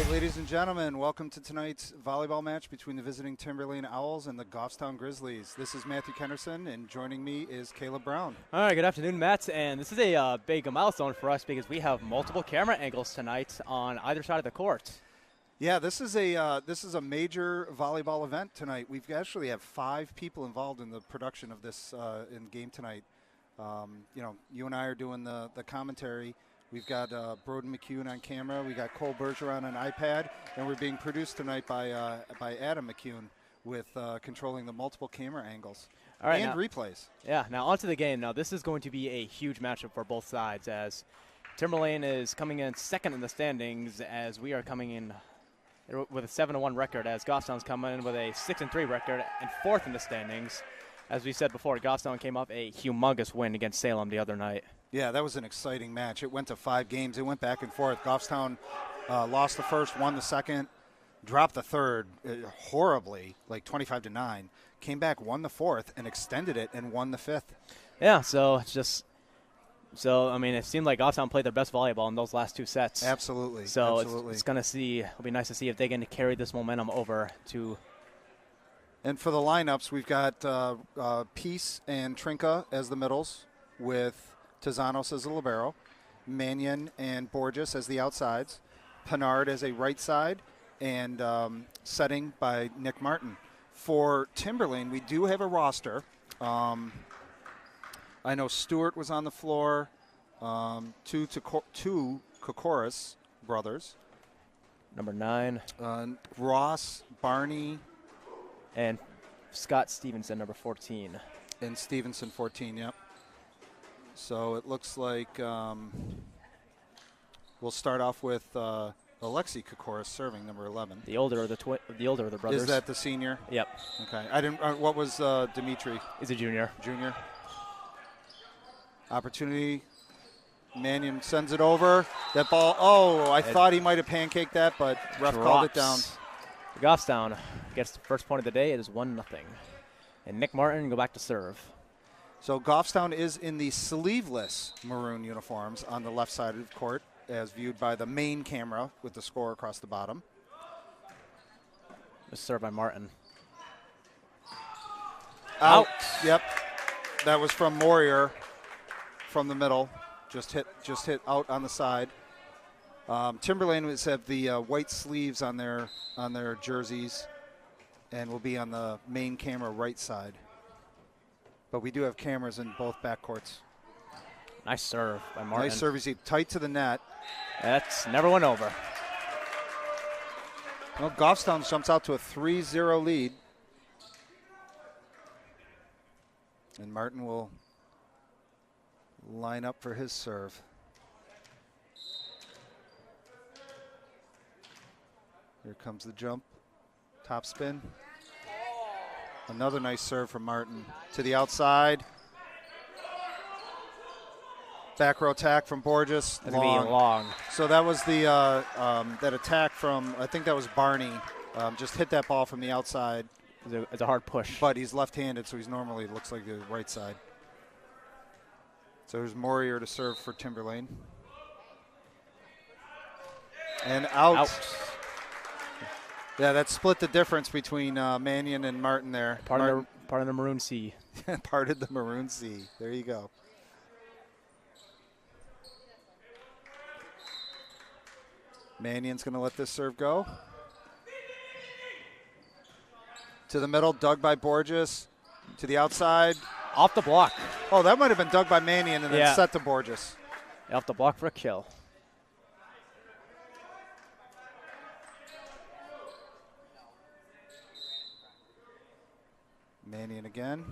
right, ladies and gentlemen, welcome to tonight's volleyball match between the visiting Timberlane Owls and the Goffstown Grizzlies. This is Matthew Kenderson, and joining me is Caleb Brown. All right, good afternoon, Matt. And this is a big milestone for us because we have multiple camera angles tonight on either side of the court. Yeah, this is a major volleyball event tonight. We've actually have 5 people involved in the production of this in game tonight. You and I are doing the commentary. We've got Broden McCune on camera. We got Cole Bergeron on iPad, and we're being produced tonight by Adam McCune with controlling the multiple camera angles and replays. Yeah, now onto the game. Now this is going to be a huge matchup for both sides as Timberlane is coming in second in the standings as we are coming in with a 7-1 record as Goffstown's coming in with a 6-3 record and fourth in the standings. As we said before, Goffstown came off a humongous win against Salem the other night. Yeah, that was an exciting match. It went to 5 games. It went back and forth. Goffstown lost the first, won the second, dropped the third horribly, like 25-9. Came back, won the fourth, and extended it and won the fifth. Yeah, so it's just I mean, it seemed like Goffstown played their best volleyball in those last 2 sets. Absolutely. So Absolutely. It'll be nice to see if they can carry this momentum over to. And for the lineups, we've got Peace and Trinka as the middles with Tezanos as a libero, Mannion and Borges as the outsides, Pinard as a right side, and setting by Nick Martin. For Timberlane, we do have a roster. I know Stewart was on the floor, 2 Kokoris brothers. Number 9. Ross, Barney. And Scott Stevenson, number 14. And Stevenson, 14, yep. So it looks like we'll start off with Alexei Kokoris serving, number 11. The older of the brothers. Is that the senior? Yep. Okay. I didn't. What was Dimitri? He's a junior. Junior. Opportunity. Mannion sends it over. That ball. Oh, I thought he might have pancaked that, but ref called it down. Goffstown gets the first point of the day. It is 1-0. And Nick Martin go back to serve. So Goffstown is in the sleeveless maroon uniforms on the left side of the court, as viewed by the main camera with the score across the bottom. This serve by Martin. Out. Yep. That was from Morier from the middle. Just hit out on the side. Timberlane has have the white sleeves on their jerseys, and will be on the main camera right side. But we do have cameras in both backcourts. Nice serve by Martin. Nice serve. He's tight to the net. That's never went over. Well, Goffstown jumps out to a 3-0 lead. And Martin will line up for his serve. Here comes the jump. Top spin. Another nice serve from Martin to the outside. Back row attack from Borges. Long. So that was the that attack from, I think that was Barney. Just hit that ball from the outside. It's a hard push. But he's left-handed, so he's normally looks like the right side. So there's Morier to serve for Timberlane. And out. Yeah, that split the difference between Mannion and Martin there. Part of the Maroon Sea. Parted the Maroon Sea. There you go. Mannion's going to let this serve go. To the middle, dug by Borges. To the outside. Off the block. Oh, that might have been dug by Mannion and then set to Borges. Off the block for a kill. Mannion again.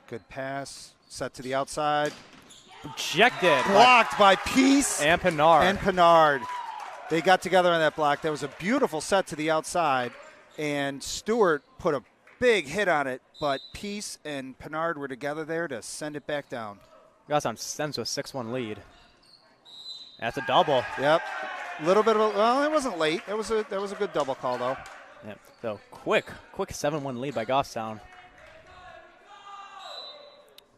Good pass. Set to the outside. Rejected. Blocked by Peace and Pinard. They got together on that block. That was a beautiful set to the outside. And Stewart put a big hit on it, but Peace and Pinard were together there to send it back down. Goffstown sends to a 6-1 lead. That's a double. Yep. A little bit of it wasn't late. That was a good double call, though. Yep. So quick 7-1 lead by Goffstown.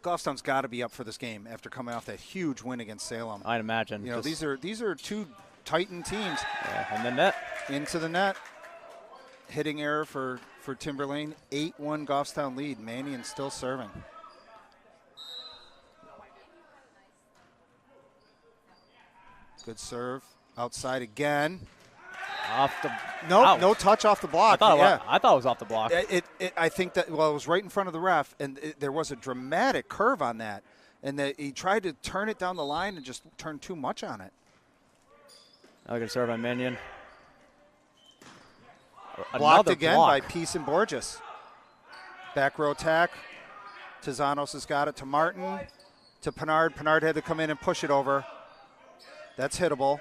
Goffstown's got to be up for this game after coming off that huge win against Salem. I'd imagine. You know, these are two tighten teams. Yeah, and the net. Into the net. Hitting error for Timberlane. 8-1 Goffstown lead. Mannion still serving. Good serve. Outside again. Off the. Nope, Ouch. no touch off the block. I thought it was off the block. I think that, well, it was right in front of the ref, and there was a dramatic curve on that. And he tried to turn it down the line and just turned too much on it. Another good serve by Mannion. Blocked again by Peace and Borges. Back row attack. Tizanos has got it to Martin. To Pinard. Pinard had to come in and push it over. That's hittable.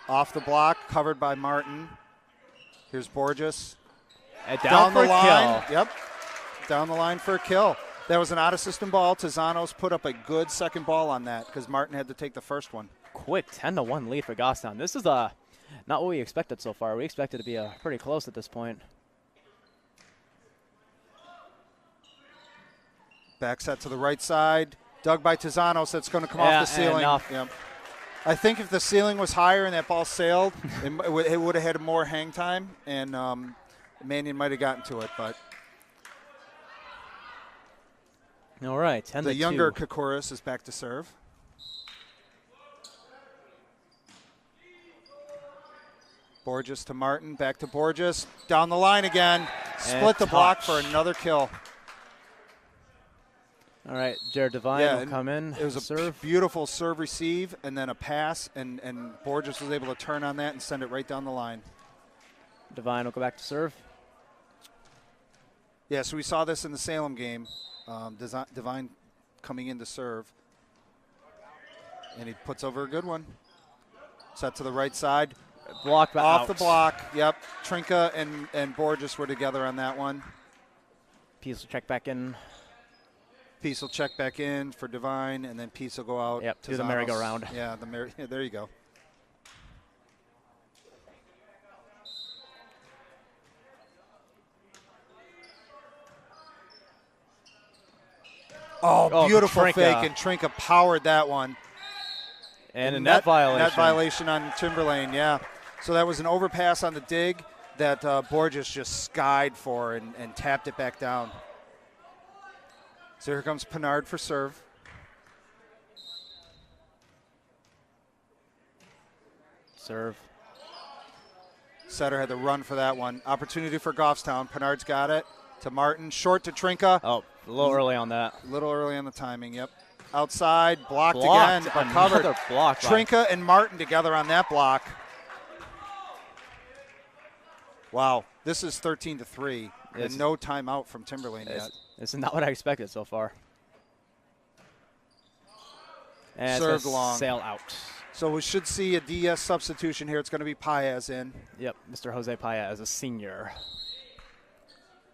Off the block, covered by Martin. Here's Borges. Down the for line. kill. Yep. Down the line for a kill. That was an out-of-system ball. Tizanos put up a good second ball on that because Martin had to take the first one. Quick 10-1 lead for Goffstown. This is not what we expected so far. We expected to be pretty close at this point. Back set to the right side. Dug by Tizanos. That's going to come off the ceiling. Yep. I think if the ceiling was higher and that ball sailed, it would have had more hang time, and Mannion might have gotten to it. But all right, 10-2. The younger Koukouris is back to serve. Borges to Martin, back to Borges, down the line again. Split the block for another kill. All right, Jared Devine will come in. It was a beautiful serve receive and then a pass, and Borges was able to turn on that and send it right down the line. Devine will go back to serve. Yeah, so we saw this in the Salem game. Devine coming in to serve. And he puts over a good one. Set to the right side. Block off the block. Yep. Trinka and Borges were together on that one. Peace will check back in. Peace will check back in for Devine, and then Peace will go out. Yep, do the merry-go-round. Yeah, there you go. Oh, beautiful Trinka. fake, and Trinka powered that one. And a net violation. Net violation on Timberlane, yeah. So that was an overpass on the dig that Borges just skied for and tapped it back down. So here comes Pinard for serve. Serve. Setter had the run for that one. Opportunity for Goffstown. Pinard's got it. To Martin. Short to Trinka. Oh, a little early on that. A little early on the timing, yep. Outside. Blocked again, but covered. Block Trinka and Martin together on that block. Wow. This is 13-3. And no timeout from Timberlane yet. This is not what I expected so far. And served long. Sail out. So we should see a DS substitution here. It's going to be Paez in. Yep, Mr. Jose Paez, a senior.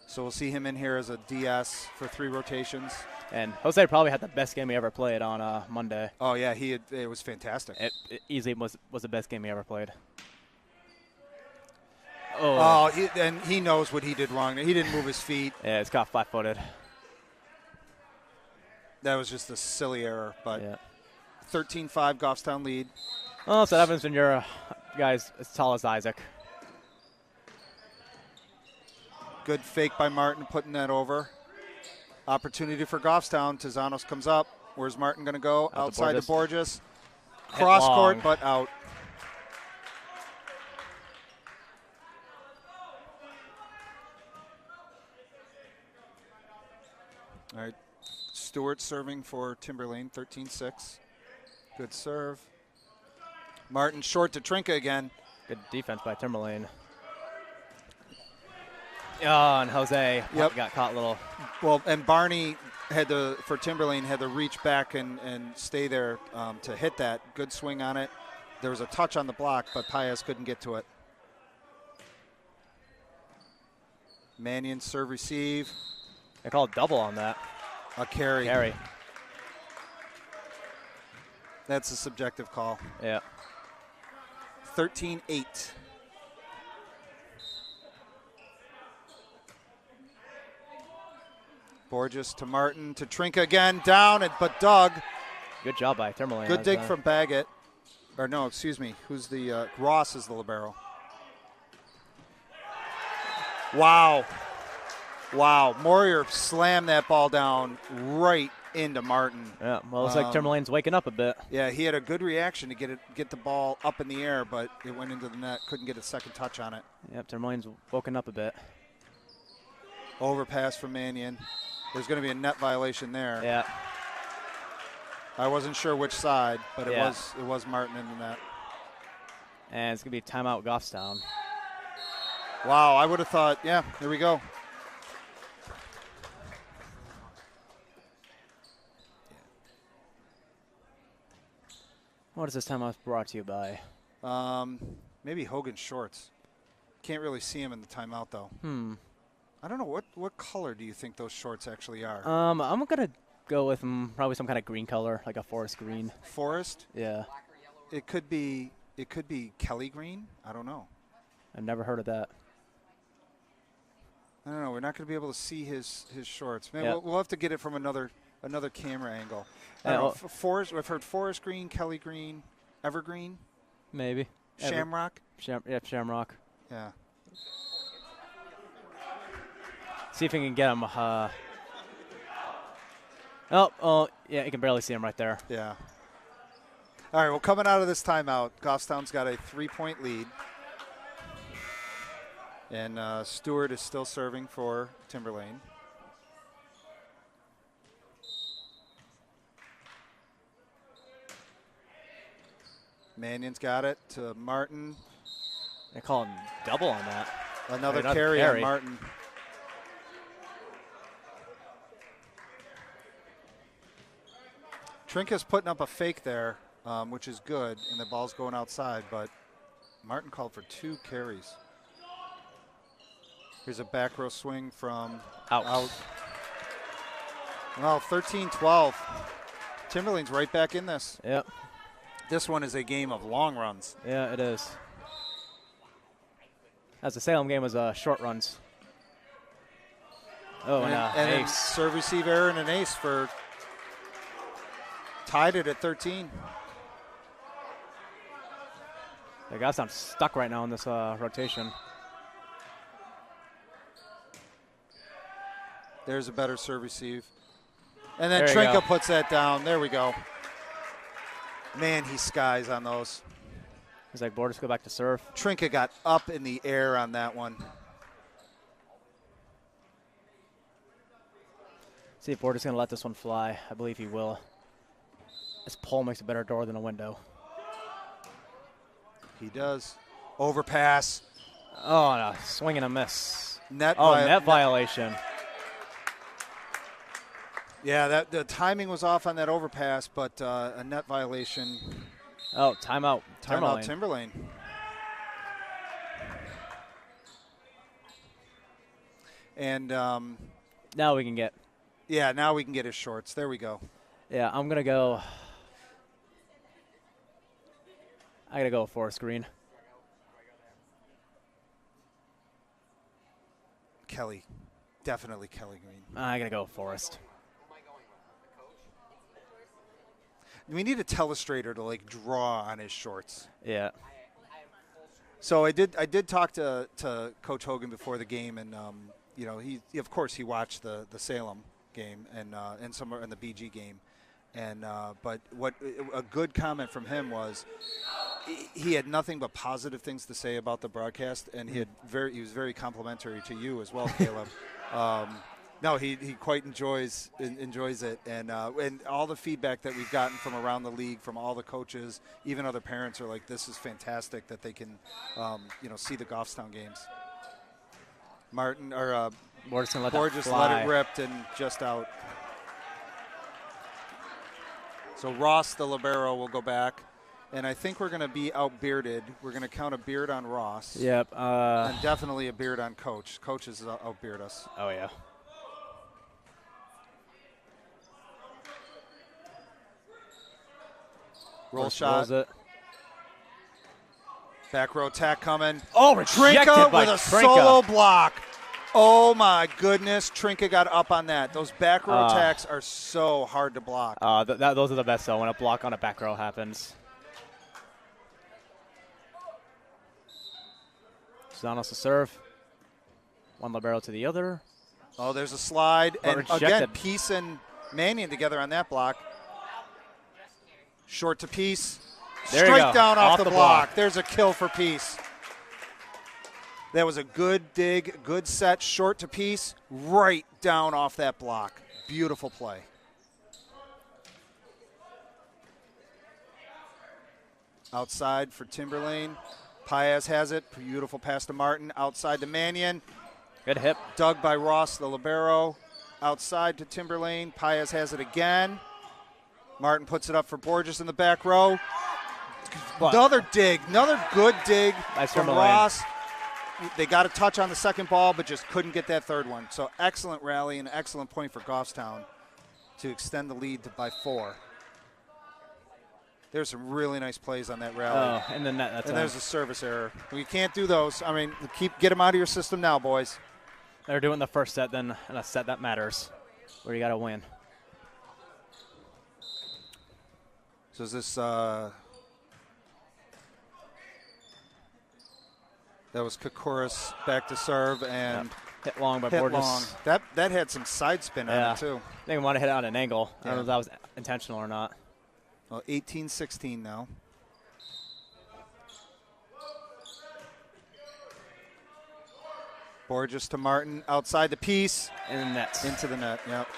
So we'll see him in here as a DS for 3 rotations. And Jose probably had the best game he ever played on Monday. Oh, yeah, it was fantastic. It easily was the best game he ever played. Oh, and he knows what he did wrong. He didn't move his feet. Yeah, it's got flat-footed. That was just a silly error, but yeah. 13-5 Goffstown lead. Oh, so that happens when you're guys as tall as Isaac. Good fake by Martin, putting that over. Opportunity for Goffstown. Tizanos comes up. Where's Martin going to go? Outside to Borges. Cross court, but out. All right. Stewart serving for Timberlane, 13-6. Good serve. Martin short to Trinka again. Good defense by Timberlane. Oh, and Jose got caught a little. Well, and Barney for Timberlane had to reach back and stay there to hit that. Good swing on it. There was a touch on the block, but Paez couldn't get to it. Mannion serve receive. They called double on that. A carry. Carry. That's a subjective call. Yeah. 13-8. Borges to Martin to Trinka again, down, but dug. Good job by Timberlane. Good dig from Baggett. or no, excuse me. Who's the Ross is the libero. Wow. Morier slammed that ball down right into Martin. Yeah, well, it looks like Timberlane's waking up a bit. Yeah, he had a good reaction to get the ball up in the air, but it went into the net. Couldn't get a second touch on it. Yep, Timberlane's woken up a bit. Overpass from Mannion. There's going to be a net violation there. Yeah. I wasn't sure which side, but it was Martin in the net. And it's going to be a timeout Goffstown. Wow, I would have thought, yeah, here we go. What is this timeout brought to you by? Maybe Hogan Shorts. Can't really see him in the timeout, though. I don't know. What color do you think those shorts actually are? I'm going to go with probably some kind of green color, like a forest green. Forest? Yeah. It could be Kelly green. I don't know. I've never heard of that. I don't know. We're not going to be able to see his shorts. Maybe we'll have to get it from another camera angle. I don't know. Forest. I've heard forest green, Kelly green, evergreen. Maybe. Shamrock. Shamrock. Yeah. See if we can get him. Oh, yeah, you can barely see him right there. Yeah. All right, well, coming out of this timeout, Goffstown's got a 3-point lead. And Stewart is still serving for Timberlane. Mannion's got it to Martin. They call him double on that. Another carry on Martin. Trinka's putting up a fake there, which is good, and the ball's going outside, but Martin called for 2 carries. Here's a back row swing from out. Well, 13-12. Timberlane's right back in this. Yep. This one is a game of long runs. Yeah, it is. As the Salem game was short runs. Oh, and an ace. Serve receive error and an ace for tied it at 13. The guys sound stuck right now in this rotation. There's a better serve receive. And then Trinka puts that down. There we go. Man, he skies on those. He's like, Borders, go back to serve. Trinka got up in the air on that one. See if Borders going to let this one fly. I believe he will. This pole makes a better door than a window. He does. Overpass. Oh, no. Swing and a miss. Net violation. Yeah, the timing was off on that overpass, but a net violation. Oh, timeout. Timberlane. And now we can get. Yeah, now we can get his shorts. There we go. Yeah, I'm going to go. I got to go forest green. Kelly. Definitely Kelly green. I got to go forest. We need a telestrator to like draw on his shorts. Yeah. So I did talk to Coach Hogan before the game, and he of course he watched the Salem game and somewhere in the BG game, and but what a good comment from him was he had nothing but positive things to say about the broadcast, and he was very complimentary to you as well, Caleb. No, he quite enjoys it, and all the feedback that we've gotten from around the league, from all the coaches, even other parents are like, this is fantastic that they can, see the Goffstown games. Martin or Borges let it rip and just out. So Ross, the libero, will go back, and I think we're going to be out-bearded. We're going to count a beard on Ross. Yep. And definitely a beard on Coach. Coach is out-beard us. Oh yeah. Roll shot. It. Back row attack coming. Oh, Trinka with a solo block. Oh, my goodness. Trinka got up on that. Those back row attacks are so hard to block. Those are the best, though, when a block on a back row happens. Zanos to serve. One libero to the other. Oh, there's a slide. But And rejected. again, Peace and Mannion together on that block. Short to Peace. There you Straight go. down off Off the the block. block. There's a kill for Peace. That was a good dig, good set. Short to Peace. Right down off that block. Beautiful play. Outside for Timberlane. Paez has it. Beautiful pass to Martin. Outside to Mannion. Good hip. Dug by Ross, the libero. Outside to Timberlane. Paez has it again. Martin puts it up for Borges in the back row. But Another dig. Another good dig Nice from Timberlane. Ross. They got a touch on the second ball, but just couldn't get that third one. So excellent rally and excellent point for Goffstown to extend the lead by 4. There's some really nice plays on that rally. oh, in the net. That's And there's a service error. We can't do those. I mean, get them out of your system now, boys. They're doing the first set, then in a set that matters, where you got to win. So is this that was Koukouris back to serve and Hit long by hit Borges. long. That had some side spin on Yeah. it too. I think I want to hit it on an angle. I don't know Yeah. if that was intentional or not. Well, 18-16 now. Borges to Martin outside the piece In the net. into the net. Yep.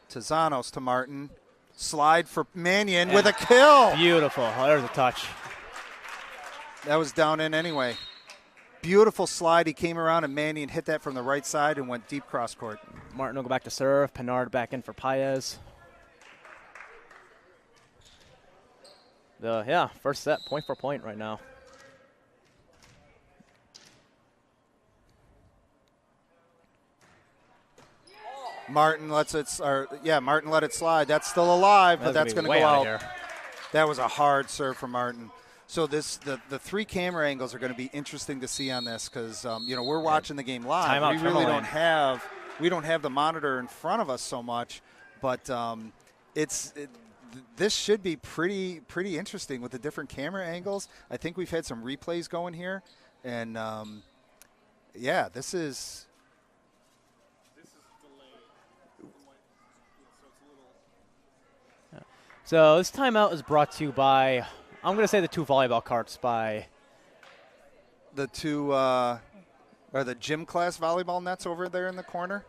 Zanos to Martin. Slide for Mannion with a kill. Beautiful. Oh, there's a touch. That was down in anyway. Beautiful slide. He came around and Mannion hit that from the right side and went deep cross court. Martin will go back to serve. Pinard back in for Paez. First set, point for point right now. Martin lets it, Martin let it slide. That's still alive, but that's going to go out. Here. That was a hard serve for Martin. So the 3 camera angles are going to be interesting to see on this because we're watching the game live. Timeout, We really Timberlane. don't have the monitor in front of us so much, but this should be pretty interesting with the different camera angles. I think we've had some replays going here, and this is. So this timeout is brought to you by, I'm going to say the 2 volleyball carts by. The 2 are the gym class volleyball nets over there in the corner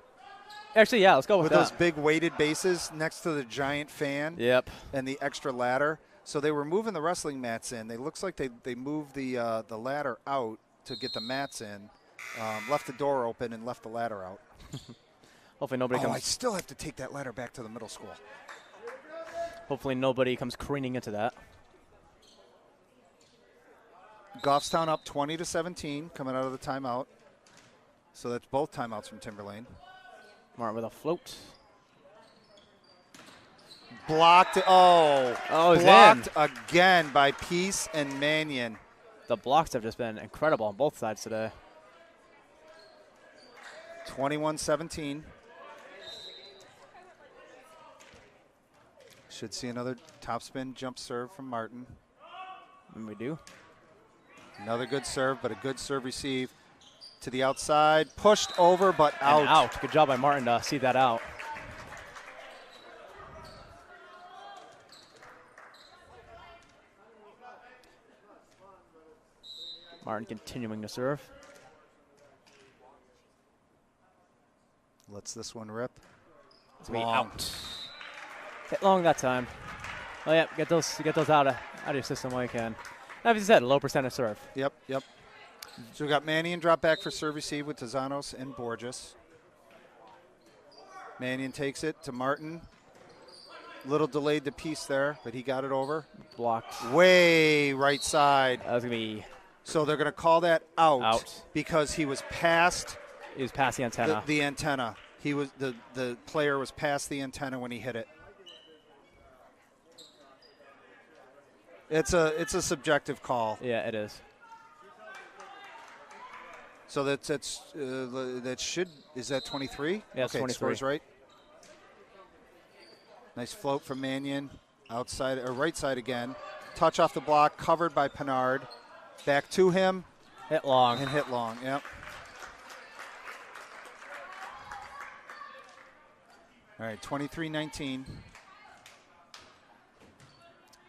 Actually, yeah, let's go with with that. those big weighted bases next to the giant fan Yep. and the extra ladder. So they were moving the wrestling mats in. They looks like they moved the ladder out to get the mats in, left the door open and left the ladder out. Hopefully nobody I comes. still have to take that ladder back to the middle school. Hopefully nobody comes careening into that. Goffstown up 20-17 coming out of the timeout. So that's both timeouts from Timberlane. Martin with a float. Blocked. Oh, it's blocked in. again by Peace and Mannion. The blocks have just been incredible on both sides today. 21-17. Should see another topspin jump serve from Martin. And we do. Another good serve, but a good serve receive to the outside. Pushed over, but out. And out. Good job by Martin to see that out. Martin continuing to serve. Lets this one rip. It's gonna be Long. out. Hit long that time. Oh yeah, get those out of your system while you can. As you said, low percentage serve. Yep. So we got Mannion drop back for serve receive with Zanos and Borges. Mannion takes it to Martin. Little delayed the piece there, but he got it over. Blocked. Way right side. That was gonna be. So they're going to call that out, Out. because he was past He was past the antenna. the antenna. He was the player was past the antenna when he hit it. It's a subjective call. Yeah, it is. So that should, is that 23? Yeah, it's 23. Scores right. Nice float from Mannion. Outside or right side again. Touch off the block, covered by Pinard. Back to him. Hit long. And hit long, yep. All right, 23-19.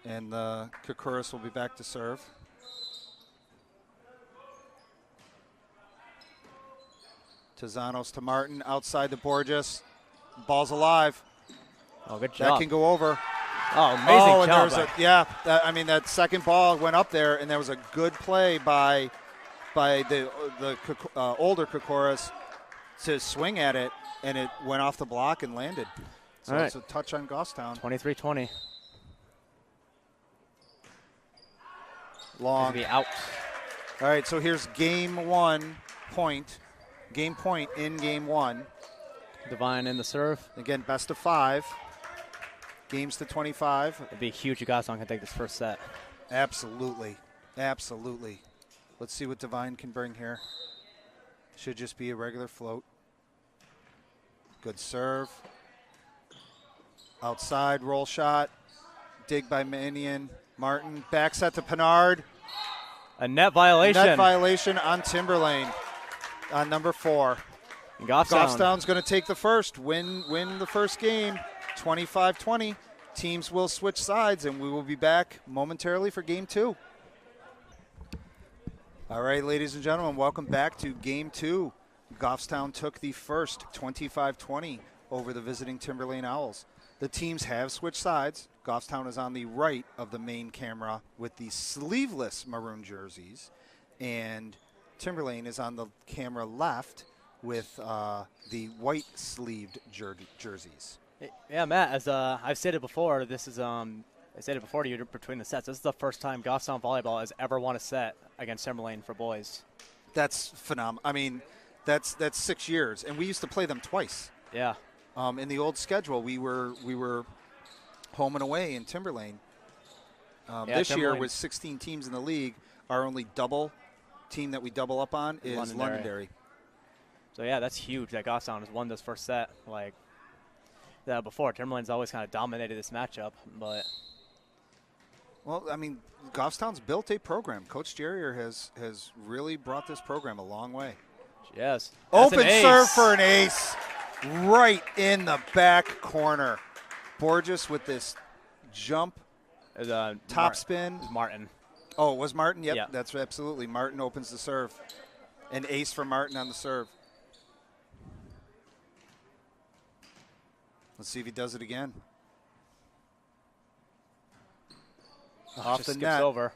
And Koukouris will be back to serve. Tezanos to Martin, outside to Borges. Ball's alive. Oh, good job. That can go over. Oh, amazing job. That second ball went up there, and there was a good play by the older Koukouris to swing at it, and it went off the block and landed. So it's a touch on Goffstown. 23-20. Long. Be out. All right, so here's game 1 point. Game point in game 1. Devine in the serve. Again, best of 5. Games to 25. It'd be huge if Goffstown can take this first set. Absolutely. Absolutely. Let's see what Devine can bring here. Should just be a regular float. Good serve. Outside, roll shot. Dig by Mannion. Martin, back set to Pinard. A net violation. Net violation on Timberlane on number 4. Goffstown's going to take the first, win the first game, 25-20. Teams will switch sides, and we will be back momentarily for game 2. All right, ladies and gentlemen, welcome back to game 2. Goffstown took the first, 25-20, over the visiting Timberlane Owls. The teams have switched sides. Goffstown is on the right of the main camera with the sleeveless maroon jerseys, and Timberlane is on the camera left with the white-sleeved jerseys. Yeah, Matt, as I've stated before, this is I stated before to you between the sets, this is the first time Goffstown Volleyball has ever won a set against Timberlane for boys. That's phenomenal. I mean, that's 6 years, and we used to play them twice. Yeah. In the old schedule, we were home and away in Timberlane. This year, with 16 teams in the league, our only double team that we double up on is Londonderry. So yeah, that's huge that Goffstown has won this first set. Like that before, Timberlane's always kind of dominated this matchup, but. Well, I mean, Goffstown's built a program. Coach Jerrier has really brought this program a long way. Yes. Open serve for an ace, right in the back corner. Borges with this jump, top spin. Martin. Oh, it was Martin? Yep, yeah. That's absolutely. Martin opens the serve. An ace for Martin on the serve. Let's see if he does it again. Off the net. Over.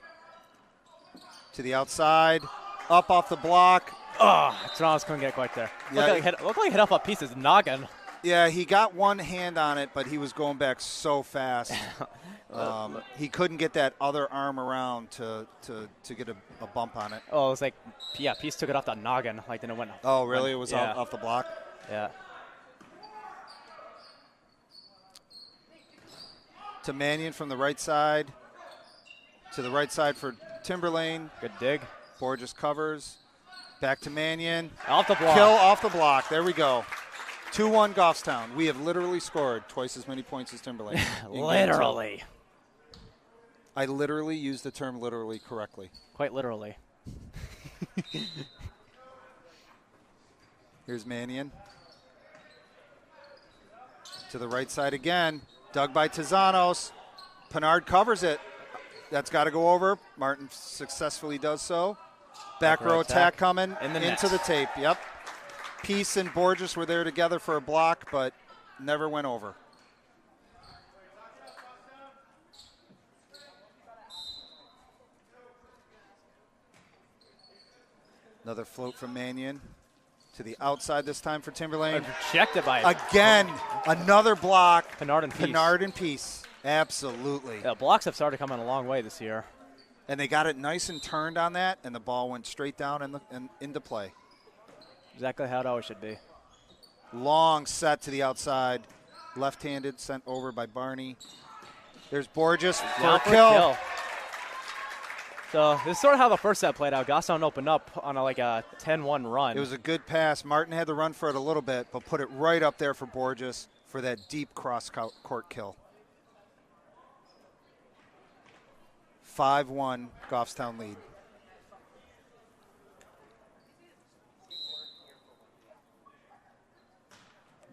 To the outside. Up off the block. Oh, Toronto's couldn't get quite there. Yeah, looked like he hit off a piece of his noggin. Yeah, he got one hand on it, but he was going back so fast. He couldn't get that other arm around to get a bump on it. Oh, it was like, yeah, piece took it off the noggin. Like, then it went. Oh, really? It was off the block? Yeah. To Mannion from the right side. To the right side for Timberlane. Good dig. Borges covers. Back to Mannion. Off the block. Kill off the block. There we go. 2-1 Goffstown. We have literally scored twice as many points as Timberlane. Literally. I literally used the term literally correctly. Quite literally. Here's Mannion. To the right side again. Dug by Tezanos. Pinard covers it. That's got to go over. Martin successfully does so. Back row attack coming into the tape. Yep. Peace and Borges were there together for a block, but never went over. Another float from Mannion to the outside this time for Timberlane. Rejected by again. Another block. Pinard and Peace. Pinard and Peace. Absolutely. Yeah, blocks have started coming a long way this year. And they got it nice and turned on that, and the ball went straight down and into play. Exactly how it always should be. Long set to the outside. Left-handed, sent over by Barney. There's Borges for a kill. So this is sort of how the first set played out. Goffstown opened up on like a 10-1 run. It was a good pass. Martin had to run for it a little bit, but put it right up there for Borges for that deep cross-court kill. 5-1, Goffstown lead.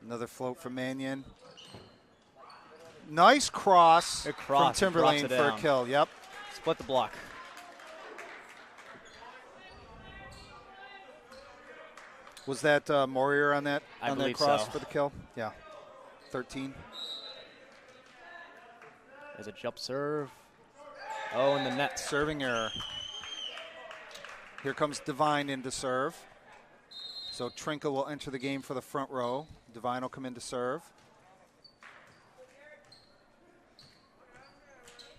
Another float from Mannion. Nice cross, from Timberlane for a kill. Yep. Split the block. Was that Morier on that cross so. for the kill? Yeah. 13. There's a jump serve. Oh, in the net. Serving error. Here comes Devine in to serve. So Trinka will enter the game for the front row. Devine will come in to serve.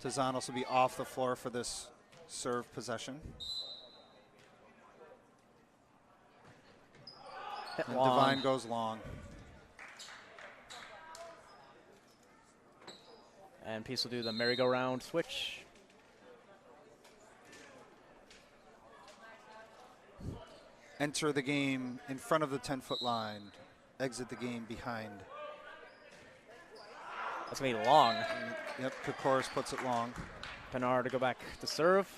Tezanos will be off the floor for this serve possession. And Devine goes long. And Peace will do the merry-go-round switch. Enter the game in front of the 10-foot line. Exit the game behind. That's going to be long. Yep, Kokoris puts it long. Pinard to go back to serve.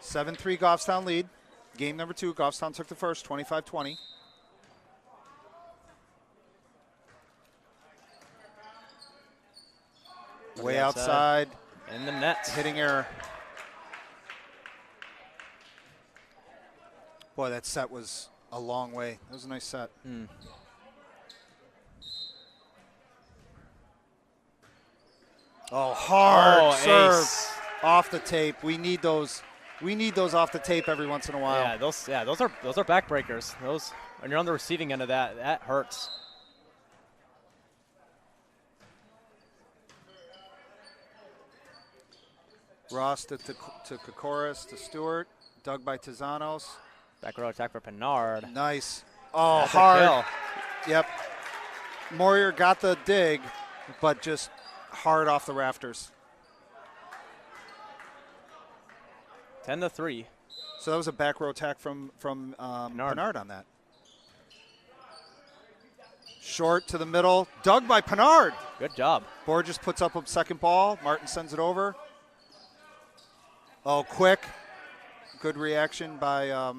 7-3 Goffstown lead. Game number 2, Goffstown took the first, 25-20. Way outside. In the net. Hitting error. Boy, that set was a long way. That was a nice set. Oh, hard serve. Ace. Off the tape. We need those. We need those off the tape every once in a while. Yeah, those are backbreakers. Those, when you're on the receiving end of that, that hurts. Ross to Kokoris to Stewart. Dug by Tezanos. Back row attack for Pinard. Nice. Oh, That's hard. Yep. Morier got the dig, but just hard off the rafters. 10-3. So that was a back row attack from Pinard on that. Short to the middle. Dug by Pinard. Good job. Borges puts up a second ball. Martin sends it over. Oh, quick. Good reaction by a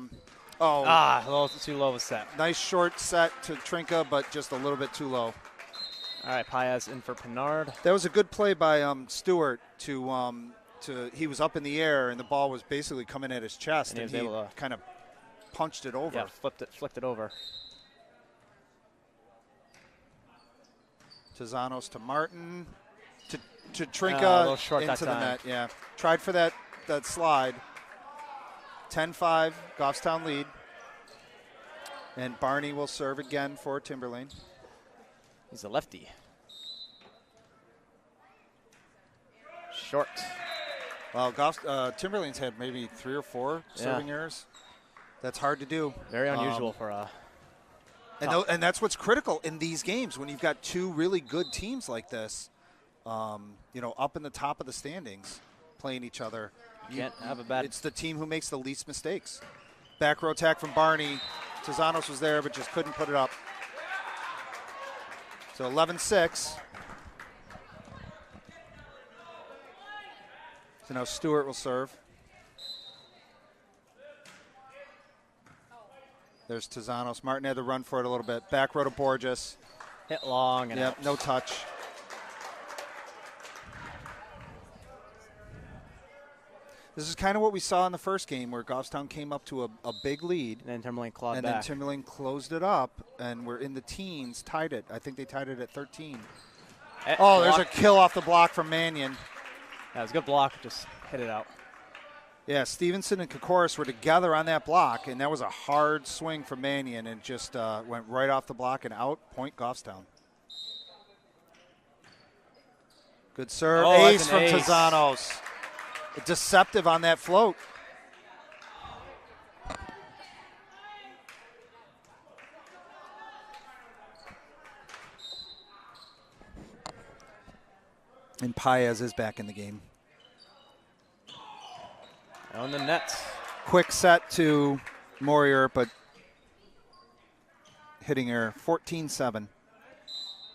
little too low of a set. Nice short set to Trinka, but just a little bit too low. All right, Paez in for Pinard. That was a good play by Stewart to he was up in the air and the ball was basically coming at his chest, and he kind of punched it over. Yeah, flicked it over. Tezanos to Martin to Trinka into the net. Yeah, tried for that slide. 10-5, Goffstown lead. And Barney will serve again for Timberlane. He's a lefty. Short. Well, Timberlane's had maybe 3 or 4 serving errors. That's hard to do. Very unusual for a. And that's what's critical in these games when you've got 2 really good teams like this, up in the top of the standings, playing each other. You can't have a bad. It's the team who makes the least mistakes. Back row attack from Barney. Tezanos was there, but just couldn't put it up. So 11-6. So now Stewart will serve. There's Tezanos. Martin had to run for it a little bit. Back row to Borges. Hit long and out. No touch. This is kind of what we saw in the first game where Goffstown came up to a big lead. And then Timberlane clawed back. And then Timberlane closed it up, and we're in the teens, tied it. I think they tied it at 13. There's a kill off the block from Mannion. That was a good block. Just hit it out. Yeah, Stevenson and Kokoris were together on that block, and that was a hard swing from Mannion and just went right off the block and out. Point Goffstown. Good serve. Ace from Tezanos. Deceptive on that float. And Paez is back in the game. On the net. Quick set to Morier, but hitting error. 14-7.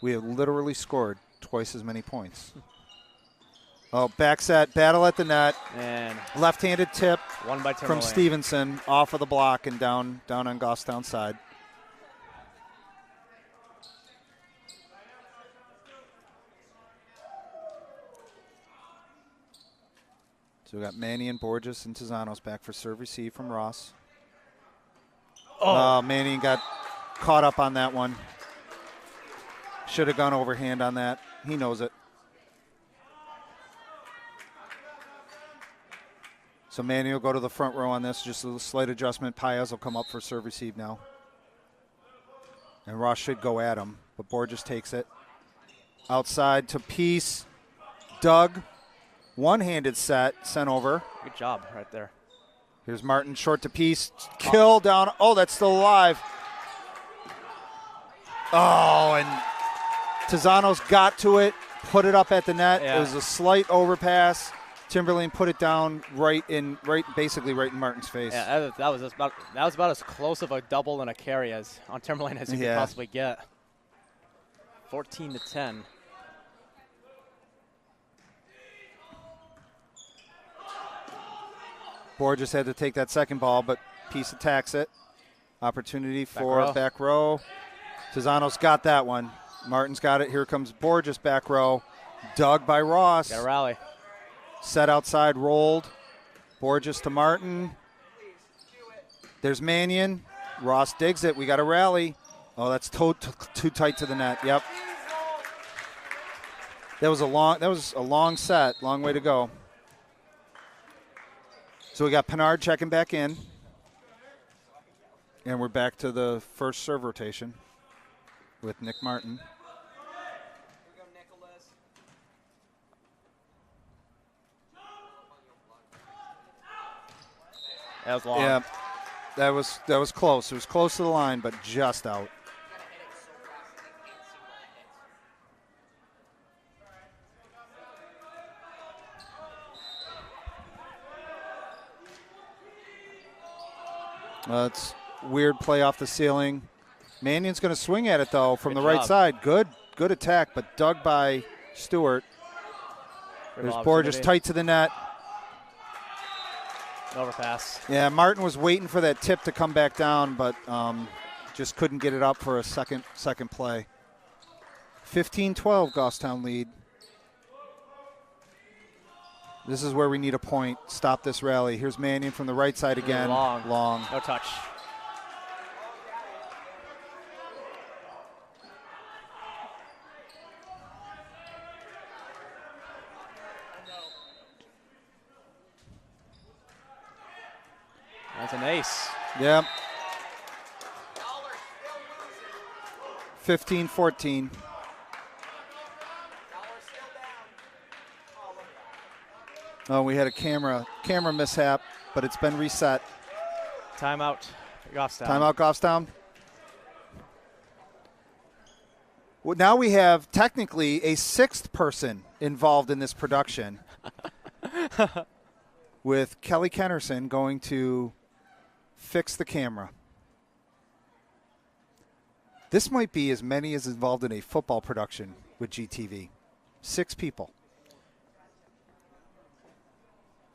We have literally scored twice as many points. Oh, back set, battle at the net. And left-handed tip one by from Stevenson off of the block and down on Goffstown's side. So we got Manny and Borges and Tizanos back for serve receive from Ross. Oh, Manny got caught up on that one. Should have gone overhand on that. He knows it. So Manny will go to the front row on this. Just a slight adjustment. Paez will come up for serve receive now. And Ross should go at him, but Borges takes it. Outside to Peace. Doug. One-handed set, sent over. Good job right there. Here's Martin, short to Peace. Kill down. Oh, that's still alive. Oh, and Tizanos got to it, put it up at the net. Yeah. It was a slight overpass. Timberlane put it down basically right in Martin's face. Yeah, that was about as close of a double and a carry as on Timberlane as you could possibly get. 14-10. Borges had to take that second ball, but Peace attacks it. Opportunity for back row. Tizanos got that one. Martin's got it. Here comes Borges back row. Dug by Ross. Got a rally. Set outside, rolled. Borges to Martin. There's Mannion. Ross digs it. We got a rally. Oh, that's too tight to the net. Yep. That was a long set. Long way to go. So we got Pinard checking back in. And we're back to the first serve rotation with Nick Martin. That was long. Yeah, that was close. It was close to the line, but just out. It's weird play off the ceiling. Mannion's going to swing at it, though, from the right side. Good attack, but dug by Stewart. There's Borges tight to the net. Overpass. Yeah, Martin was waiting for that tip to come back down, but just couldn't get it up for a second play. 15-12, Goffstown lead. This is where we need a point. Stop this rally. Here's Mannion from the right side again. Long. No touch. That's an ace. Yep. 15-14. Oh, we had a camera mishap, but it's been reset. Timeout, Goffstown. Timeout, Goffstown. Well, now we have technically a sixth person involved in this production with Kelly Kennerson going to fix the camera. This might be as many as involved in a football production with GTV. 6 people.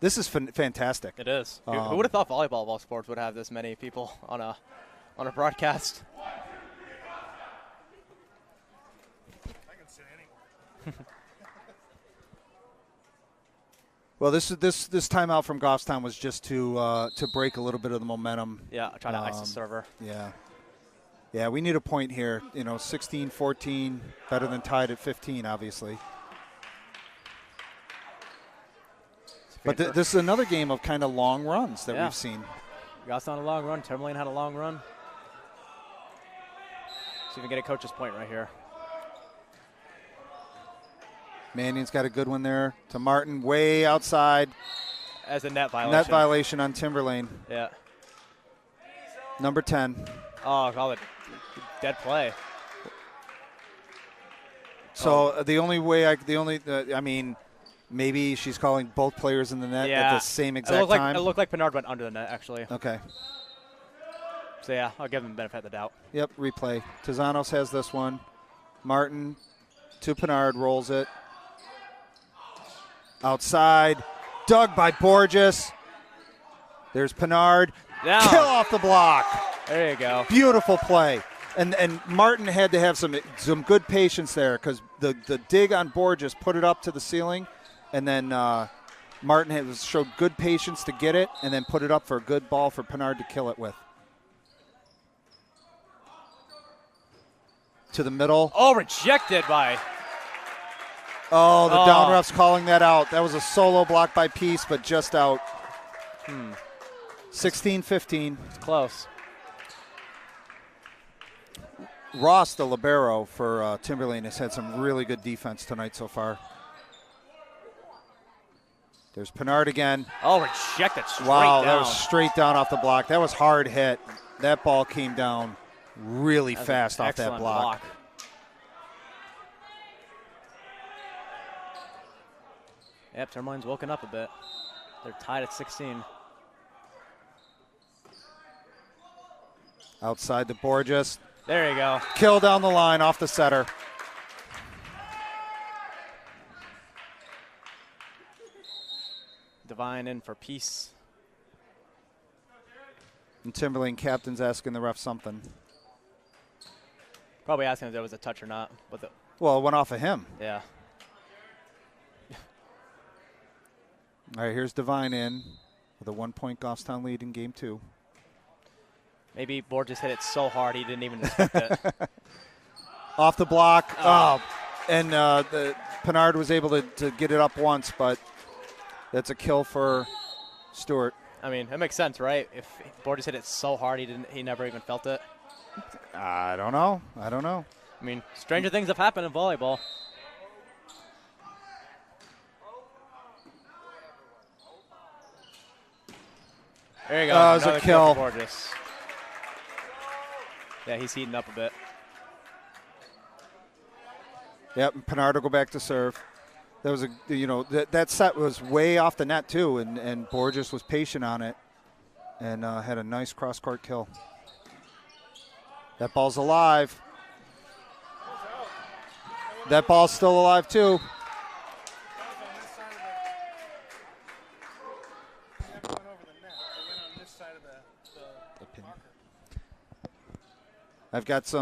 This is fantastic. It is. Who would have thought volleyball of all sports would have this many people on a broadcast? I can sit anywhere. Well, this timeout from Goffstown was just to break a little bit of the momentum. Yeah, trying to ice the server. Yeah, we need a point here. 16-14, better than tied at 15, obviously. But this is another game of kind of long runs that we've seen. Goffstown a long run. Timberlane had a long run. See if we can get a coach's point right here. Mannion's got a good one there to Martin, way outside. As a net violation. Net violation on Timberlane. Yeah. Number 10. Oh, call it dead play. So the only way Maybe she's calling both players in the net at the same exact time. It looked like Pinard went under the net, actually. Okay. So, yeah, I'll give him the benefit of the doubt. Yep, replay. Tizanos has this one. Martin to Pinard, rolls it. Outside. Dug by Borges. There's Pinard. Down. Kill off the block. There you go. Beautiful play. And Martin had to have some good patience there because the dig on Borges put it up to the ceiling, and then Martin showed good patience to get it and then put it up for a good ball for Pinard to kill it with. To the middle. Oh, rejected by. Oh, the down ref's calling that out. That was a solo block by Peace, but just out. 16-15. It's close. Ross, the libero for Timberlane, has had some really good defense tonight so far. There's Pinard again. Oh, rejected straight wow, down. That was straight down off the block. That was hard hit. That ball came down really fast off that block. Yep, Timberlane's woken up a bit. They're tied at 16. Outside the Borges. There you go. Kill down the line off the setter. Divine in for Peace. And Timberlane captain's asking the ref something. Probably asking if there was a touch or not. But well, it went off of him. Yeah. All right, here's Divine in with a 1-point Goffstown lead in game 2. Maybe Borges hit it so hard he didn't even expect it. Off the block. And the Pinard was able to get it up once, but that's a kill for Stewart. I mean, it makes sense, right? If Borges hit it so hard he never even felt it. I don't know. I mean, stranger things have happened in volleyball. There you go. That was a kill. For Borges. Yeah, he's heating up a bit. Yep, and Pinard will go back to serve. That was that set was way off the net too, and Borges was patient on it, and had a nice cross-court kill. That ball's alive. That ball's still alive too. I've got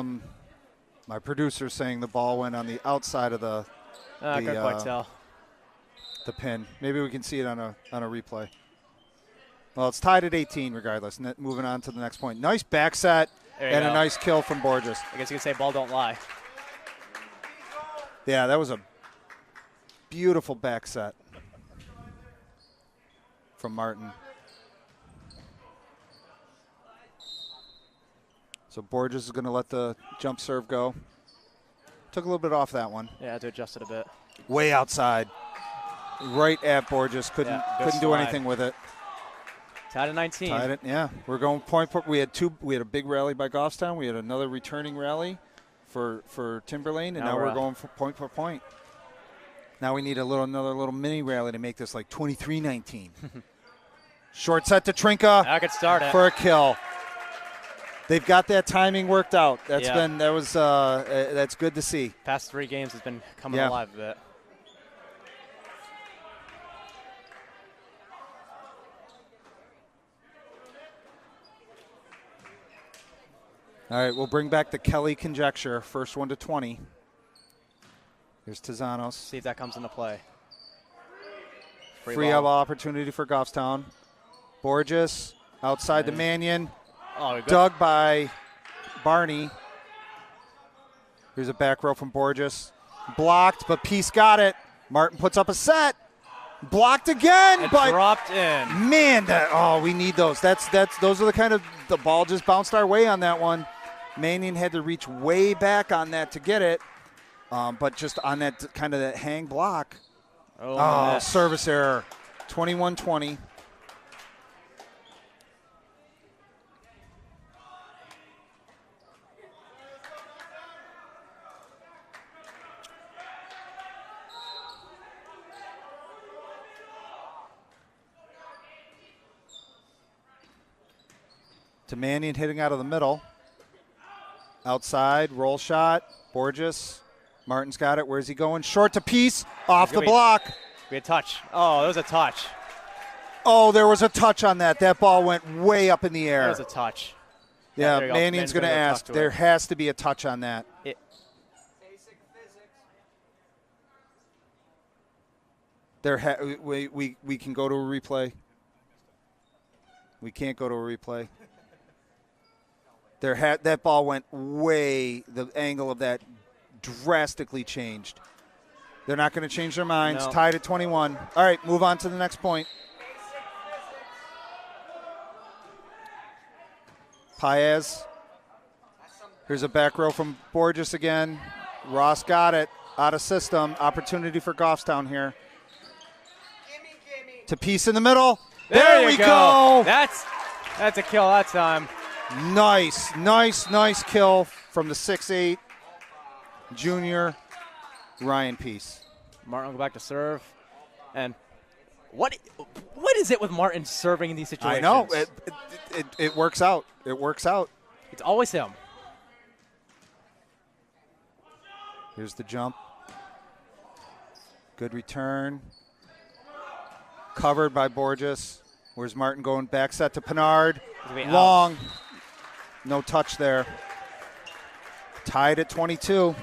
my producer saying the ball went on the outside of the couldn't quite tell. The pin. Maybe we can see it on a replay. Well, it's tied at 18 regardless. Moving on to the next point. Nice back set and a nice kill from Borges. I guess you could say ball don't lie. Yeah, that was a beautiful back set from Martin. So Borges is going to let the jump serve go. Took a little bit off that one. Yeah, had to adjust it a bit. Way outside. Right at Borges. Couldn't do anything with it. Tied at 19. Tied it, yeah. We're going point. We had a big rally by Goffstown. We had another returning rally for Timberlane, and now we're going for point. Now we need another little mini rally to make this like 23-19. Short set to Trinka. I could start it for a kill. They've got that timing worked out. That's good to see. Past 3 games has been coming alive a bit. All right, we'll bring back the Kelly conjecture. First one to 20. Here's Tizanos. See if that comes into play. Free opportunity for Goffstown. Borges outside the Mannion. Dug by Barney. Here's a back row from Borges. Blocked, but Peace got it. Martin puts up a set. Blocked again, but dropped in. Man, we need those. Those are the kind of the ball just bounced our way on that one. Mannion had to reach way back on that to get it, but just on that kind of that hang block. Service error. 21-20. To Mannion hitting out of the middle. Outside, roll shot. Borges. Martin's got it. Where's he going? Short to Peace. Off the block. We had touch. Oh, there was a touch. Oh, there was a touch on that. That ball went way up in the air. There was a touch. Yeah, Mannion's going to ask. There has to be a touch on that. We can go to a replay. We can't go to a replay. That ball went way. The angle of that drastically changed. They're not going to change their minds. No. Tied at 21. All right, move on to the next point. Paez. Here's a back row from Borges again. Ross got it. Out of system. Opportunity for Goffstown here. To Peace in the middle. There we go. That's a kill that time. Nice kill from the 6'8" junior Ryan Peace. Martin will go back to serve. And what is it with Martin serving in these situations? I know. It works out. It works out. It's always him. Here's the jump. Good return. Covered by Borges. Where's Martin going? Back set to Pinard. Long. No touch there. Tied at 22.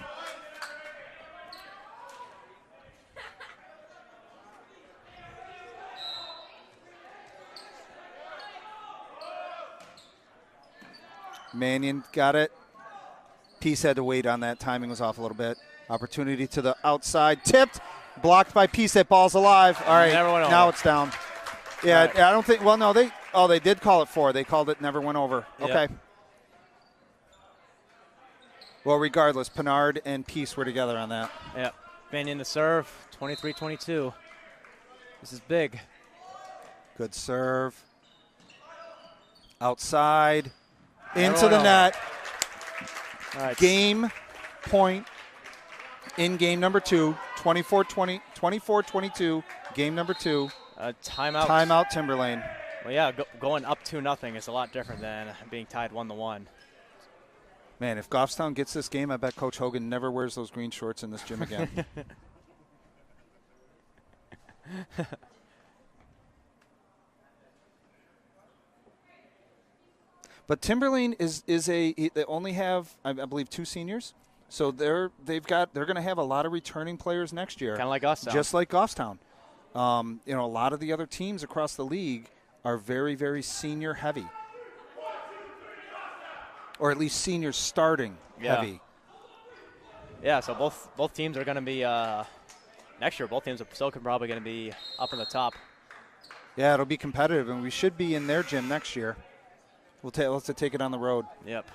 Mannion got it. Peace had to wait on that. Timing was off a little bit. Opportunity to the outside. Tipped. Blocked by Peace. That ball's alive. All right. Now it's down. Yeah, right. I don't think. Well, no, they did call it 4. They called it never went over. Yep. Okay. Well, regardless, Pinard and Peace were together on that. Yep. Mannion to serve. 23-22. This is big. Good serve. Outside. Into the net. All right. Game point in game number 2. 24-22. Game number 2. Timeout. Timeout Timberlane. Well, yeah, going up 2-0 is a lot different than being tied 1-1. Man, if Goffstown gets this game, I bet Coach Hogan never wears those green shorts in this gym again. But Timberlane they only have, I believe, 2 seniors, so they're going to have a lot of returning players next year. Kind of like Goffstown. Just like Goffstown. A lot of the other teams across the league are very, very senior heavy, or at least senior starting heavy. Yeah. So both teams are going to be next year. Both teams are still probably going to be up in the top. Yeah, it'll be competitive, and we should be in their gym next year. Let's take it on the road. Yep.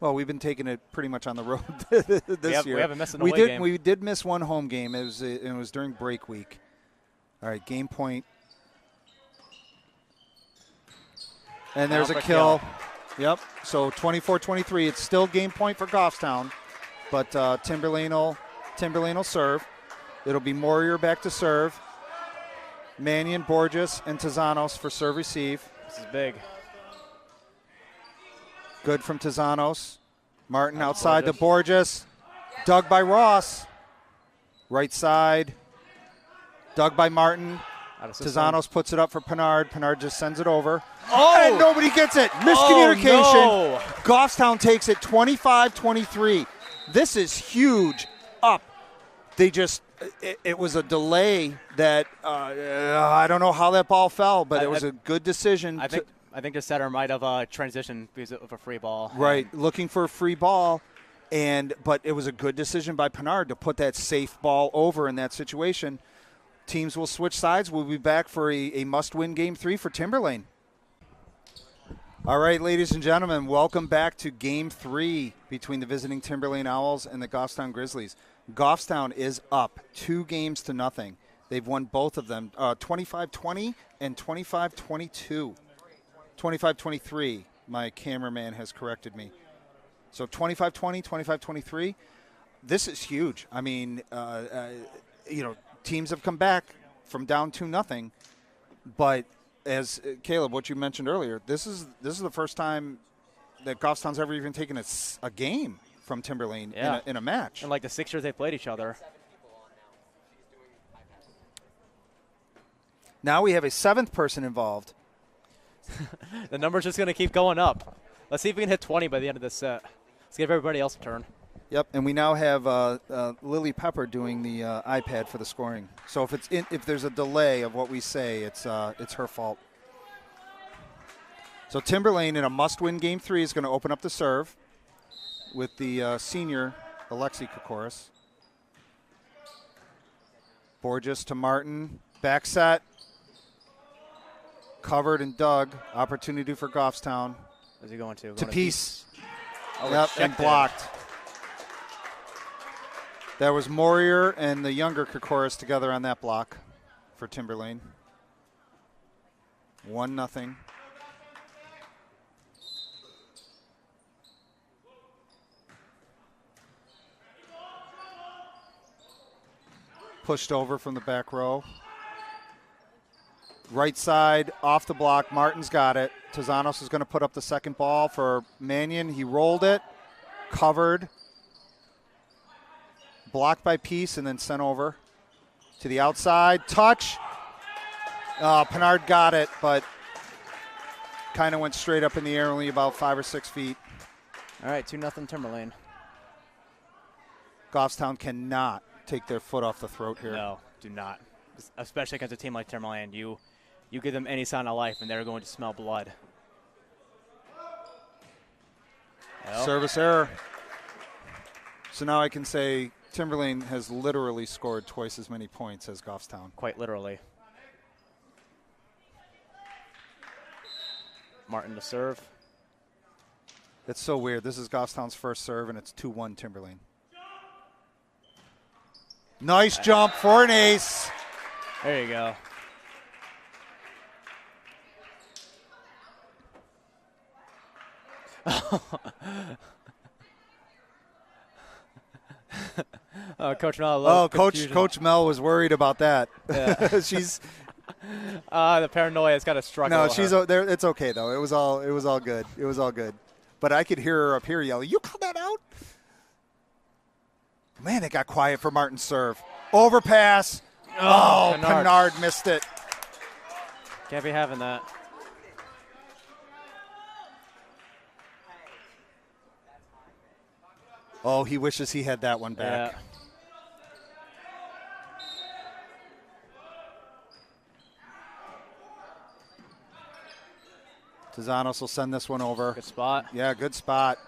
Well, we've been taking it pretty much on the road this year. We haven't missed an away game. We did miss one home game. It was during break week. All right, game point. And there's a kill. Yep. So 24-23. It's still game point for Goffstown, but Timberlane will serve. It'll be Morier back to serve. Mannion, Borges, and Tezanos for serve receive. This is big. Good from Tezanos. Martin outside to Borges. Dug by Ross. Right side. Dug by Martin. Tezanos puts it up for Pinard. Pinard just sends it over. Oh! And nobody gets it. Miscommunication. Oh, no. Goffstown takes it 25-23. This is huge. Up. They just it was a delay that I don't know how that ball fell, but it was a good decision. I think the setter might have transitioned because of a free ball. Right, looking for a free ball, but it was a good decision by Pinard to put that safe ball over in that situation. Teams will switch sides. We'll be back for a must-win Game 3 for Timberlane. All right, ladies and gentlemen, welcome back to Game 3 between the visiting Timberlane Owls and the Goffstown Grizzlies. Goffstown is up 2-0. They've won both of them, 25-20 and 25-22. 25-23. My cameraman has corrected me. So 25-20, 25-23. This is huge. I mean, teams have come back from down 2-0, but as Caleb, what you mentioned earlier, this is the first time that Goffstown's ever even taken a game from Timberlane in a match. In like the 6 years they played each other. Now we have a 7th person involved. The number's just going to keep going up. Let's see if we can hit 20 by the end of this set. Let's give everybody else a turn. Yep, and we now have Lily Pepper doing the iPad for the scoring. So if there's a delay of what we say, it's her fault. So Timberlane in a must-win Game 3 is going to open up the serve with the senior Alexi Kokoris. Borges to Martin, back set. Covered and dug. Opportunity for Goffstown. Where's he going to? To Peace. Oh, yep, and blocked. That was Morier and the younger Kokoris together on that block for Timberlane. 1-0. Pushed over from the back row. Right side, off the block. Martin's got it. Tezanos is going to put up the second ball for Mannion. He rolled it, covered, blocked by Peace, and then sent over to the outside. Touch. Pinard got it, but kind of went straight up in the air, only about 5 or 6 feet. All right, 2-0 Timberlane. Goffstown cannot take their foot off the throat here. No, do not. Especially against a team like Timberlane. You give them any sign of life, and they're going to smell blood. Well. Service error. So now I can say Timberlane has literally scored twice as many points as Goffstown. Quite literally. Martin to serve. It's so weird. This is Goffstown's first serve, and it's 2-1 Timberlane. Nice jump for an ace. There you go. Coach Mel. Coach Mel was worried about that. Yeah. She's the paranoia has got to struggle. No, she's there. It's okay though. It was all good. It was all good. But I could hear her up here yelling, "You call that out?" Man, it got quiet for Martin's serve. Overpass. Oh, Pinard missed it. Can't be having that. Oh, he wishes he had that one back. Yeah. Tezanos will send this one over. Good spot. Yeah, good spot.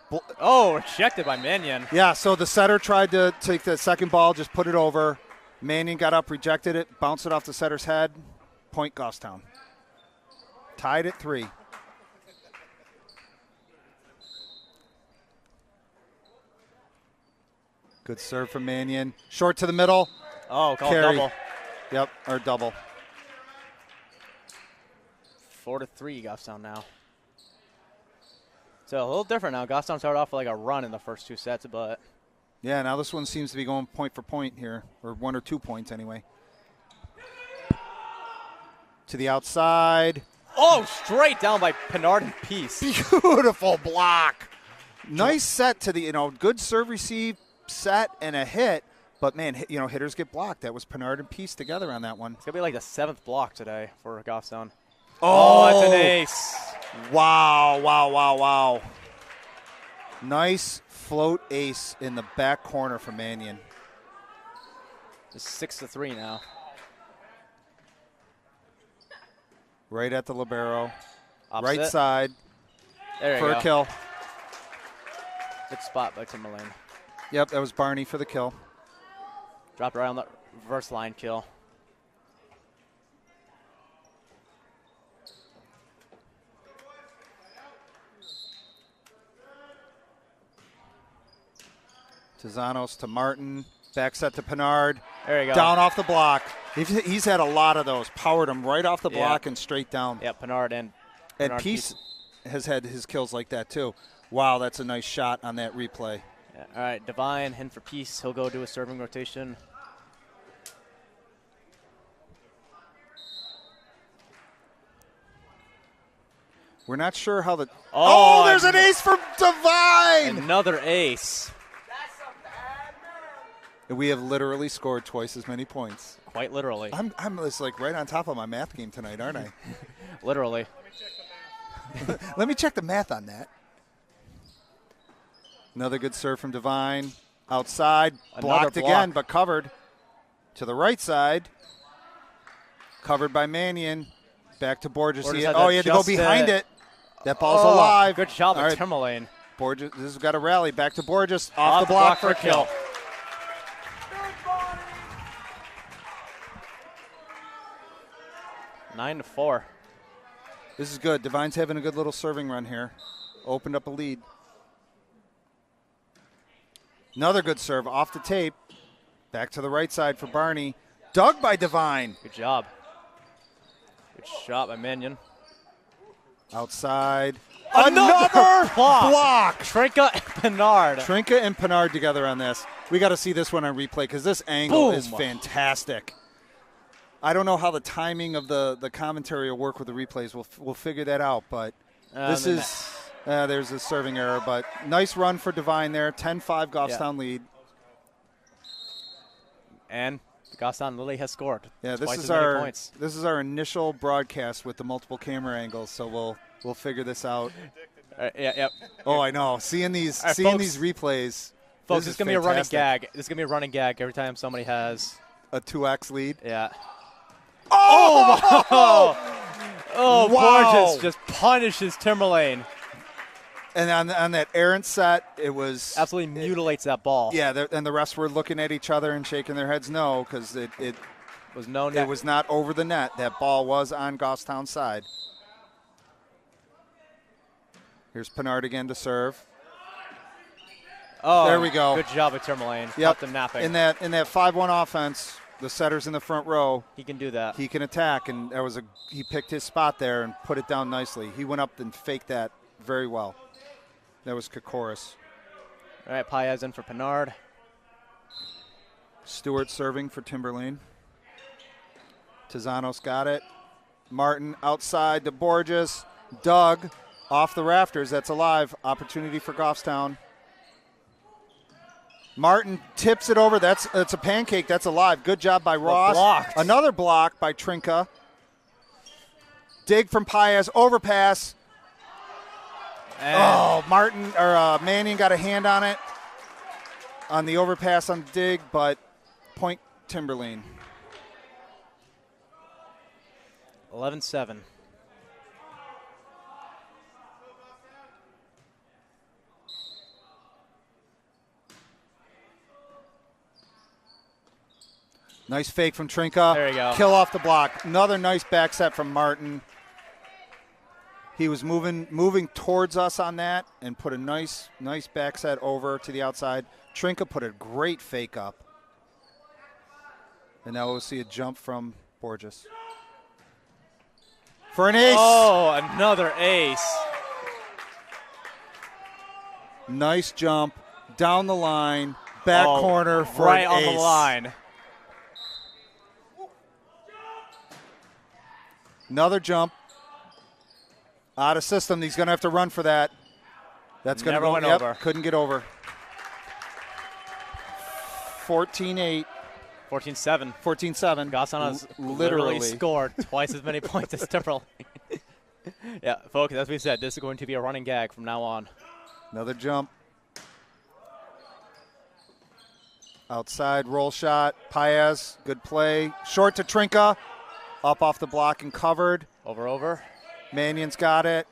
Oh, rejected by Mannion. Yeah, so the setter tried to take the second ball, just put it over. Mannion got up, rejected it, bounced it off the setter's head. Point Goffstown. Tied at 3. Good serve from Mannion. Short to the middle. Oh, call Carry. double. Yep, or double. 4-3 Goffstown now. So a little different now. Goffstown started off with like a run in the first 2 sets, but yeah, now this one seems to be going point for point here, or 1 or 2 points anyway. To the outside. Oh, straight down by Pinard and Peace. Beautiful block. Nice set to the, good serve receive set and a hit. But, man, hitters get blocked. That was Pinard and Peace together on that one. It's going to be like the 7th block today for Goffstown. Oh, that's an ace. Wow. Nice float ace in the back corner for Mannion. It's 6-3 now. Right at the libero. Opposite. Right side There you for go. a kill. Good spot by Timberlane. Yep, that was Barney for the kill. Dropped right on the reverse line kill. Tezanos to Martin. Back set to Pinard. There you go. Down off the block. He's had a lot of those. Powered him right off the block and straight down. Yeah, Pinard And Peace has had his kills like that too. Wow, that's a nice shot on that replay. Yeah. All right, Divine, in for Peace. He'll go do a serving rotation. We're not sure how the. Oh, There's an ace from Divine. Another ace. And we have literally scored twice as many points. Quite literally. I'm just like right on top of my math game tonight, aren't I? Literally. Let me check the math on that. Another good serve from Divine. Outside, blocked again, but covered. To the right side. Covered by Mannion. Back to Borges. He had to go behind it. That ball's alive. Good job All of Timberlane. Borges, this has got a rally. Back to Borges. Off the block for a kill. 9-4. This is good. Divine's having a good little serving run here. Opened up a lead. Another good serve off the tape. Back to the right side for Barney. Dug by Divine. Good job. Good shot by Mannion. Outside. Another block. Trinka and Pinard. Trinka and Pinard together on this. We got to see this one on replay because this angle is fantastic. I don't know how the timing of the commentary will work with the replays. We'll figure that out. But this is there's a serving error. But nice run for Divine there. 10-5 Goffstown lead. And Goffstown Lily has scored. Yeah, this is our initial broadcast with the multiple camera angles. So we'll figure this out. Yeah. Oh, I know. Seeing these replays. Folks, this is gonna be a running gag. This is gonna be a running gag every time somebody has a 2x lead. Yeah. Oh! Wow. Borges just punishes Timberlane. And on that errant set, it was absolutely mutilates that ball. Yeah, and the refs were looking at each other and shaking their heads no because it was no net. It was not over the net. That ball was on Goffstown's side. Here's Pinard again to serve. Oh, there we go. Good job at Timberlane. Yep. Them napping. In that 5-1 offense, the setter's in the front row. He can do that. He can attack, and he picked his spot there and put it down nicely. He went up and faked that very well. That was Kokoris. All right, Paez in for Pinard. Stewart serving for Timberlane. Tizanos got it. Martin outside to Borges. Doug off the rafters. That's alive. Opportunity for Goffstown. Martin tips it over. It's a pancake. That's alive. Good job by Ross. Another block by Trinka. Dig from Paez. Overpass. And Mannion got a hand on it on the overpass on the dig, but point Timberlane. 11-7. Nice fake from Trinka. There you go. Kill off the block. Another nice back set from Martin. He was moving towards us on that and put a nice back set over to the outside. Trinka put a great fake up. And now we'll see a jump from Borges. For an ace. Oh, another ace. Nice jump down the line, back corner for right an ace. on the line. Another jump. Out of system. He's going to have to run for that. That's going to go over. Couldn't get over. 14-8. 14-7. 14-7. Goffstown has literally scored twice as many points as Timberlane. Yeah, folks, as we said, this is going to be a running gag from now on. Another jump. Outside roll shot. Paez, good play. Short to Trinka. Up off the block and covered. Over. Mannion's got it.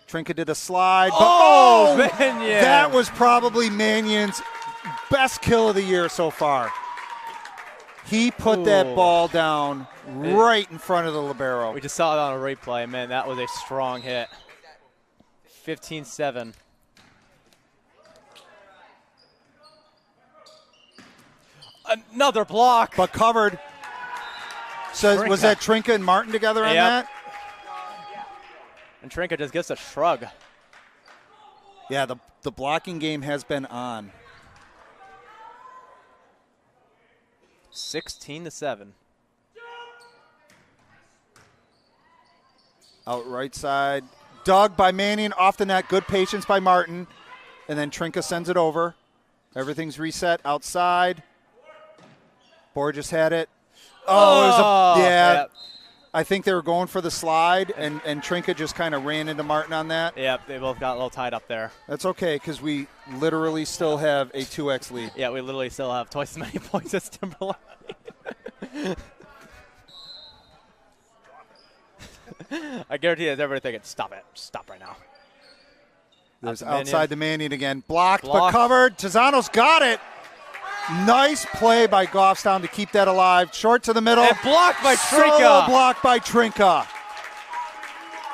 Trinka did a slide. Mannion! That was probably Mannion's best kill of the year so far. He put that ball down right in front of the libero. We just saw it on a replay. Man, that was a strong hit. 15-7. Another block. But covered. So was that Trinka and Martin together on that? And Trinka just gets a shrug. Yeah, the blocking game has been on. 16-7. Out right side. Dug by Mannion off the net. Good patience by Martin. And then Trinka sends it over. Everything's reset outside. Borges had it. Oh, it was yeah. I think they were going for the slide, and Trinka just kind of ran into Martin on that. Yep, they both got a little tied up there. That's okay, because we literally still have a 2x lead. Yeah, we literally still have twice as many points as Timberlane. I guarantee that everybody thinking, stop it. Stop right now. There's outside the Mannion again. Blocked but covered. Tizano's got it. Nice play by Goffstown to keep that alive. Short to the middle. And blocked by Trinka. Solo blocked by Trinka.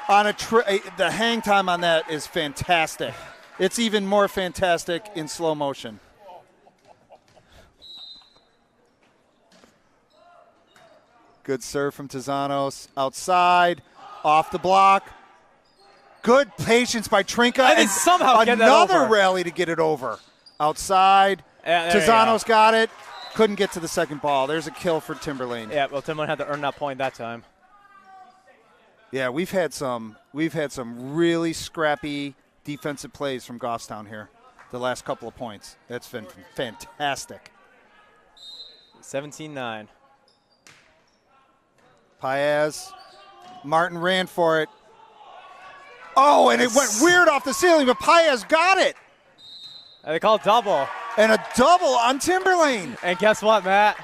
On the hang time on that is fantastic. It's even more fantastic in slow motion. Good serve from Tizanos. Outside. Off the block. Good patience by Trinka. And somehow another rally to get it over. Outside. Tizanos got it. Couldn't get to the second ball. There's a kill for Timberlane. Yeah, well, Timberlane had to earn that point that time. Yeah, we've had some really scrappy defensive plays from Goffstown here the last couple of points. That's been fantastic. 17-9. Paez. Martin ran for it. Oh, and it went weird off the ceiling, but Paez got it. And they call double. And a double on Timberlane. And guess what, Matt?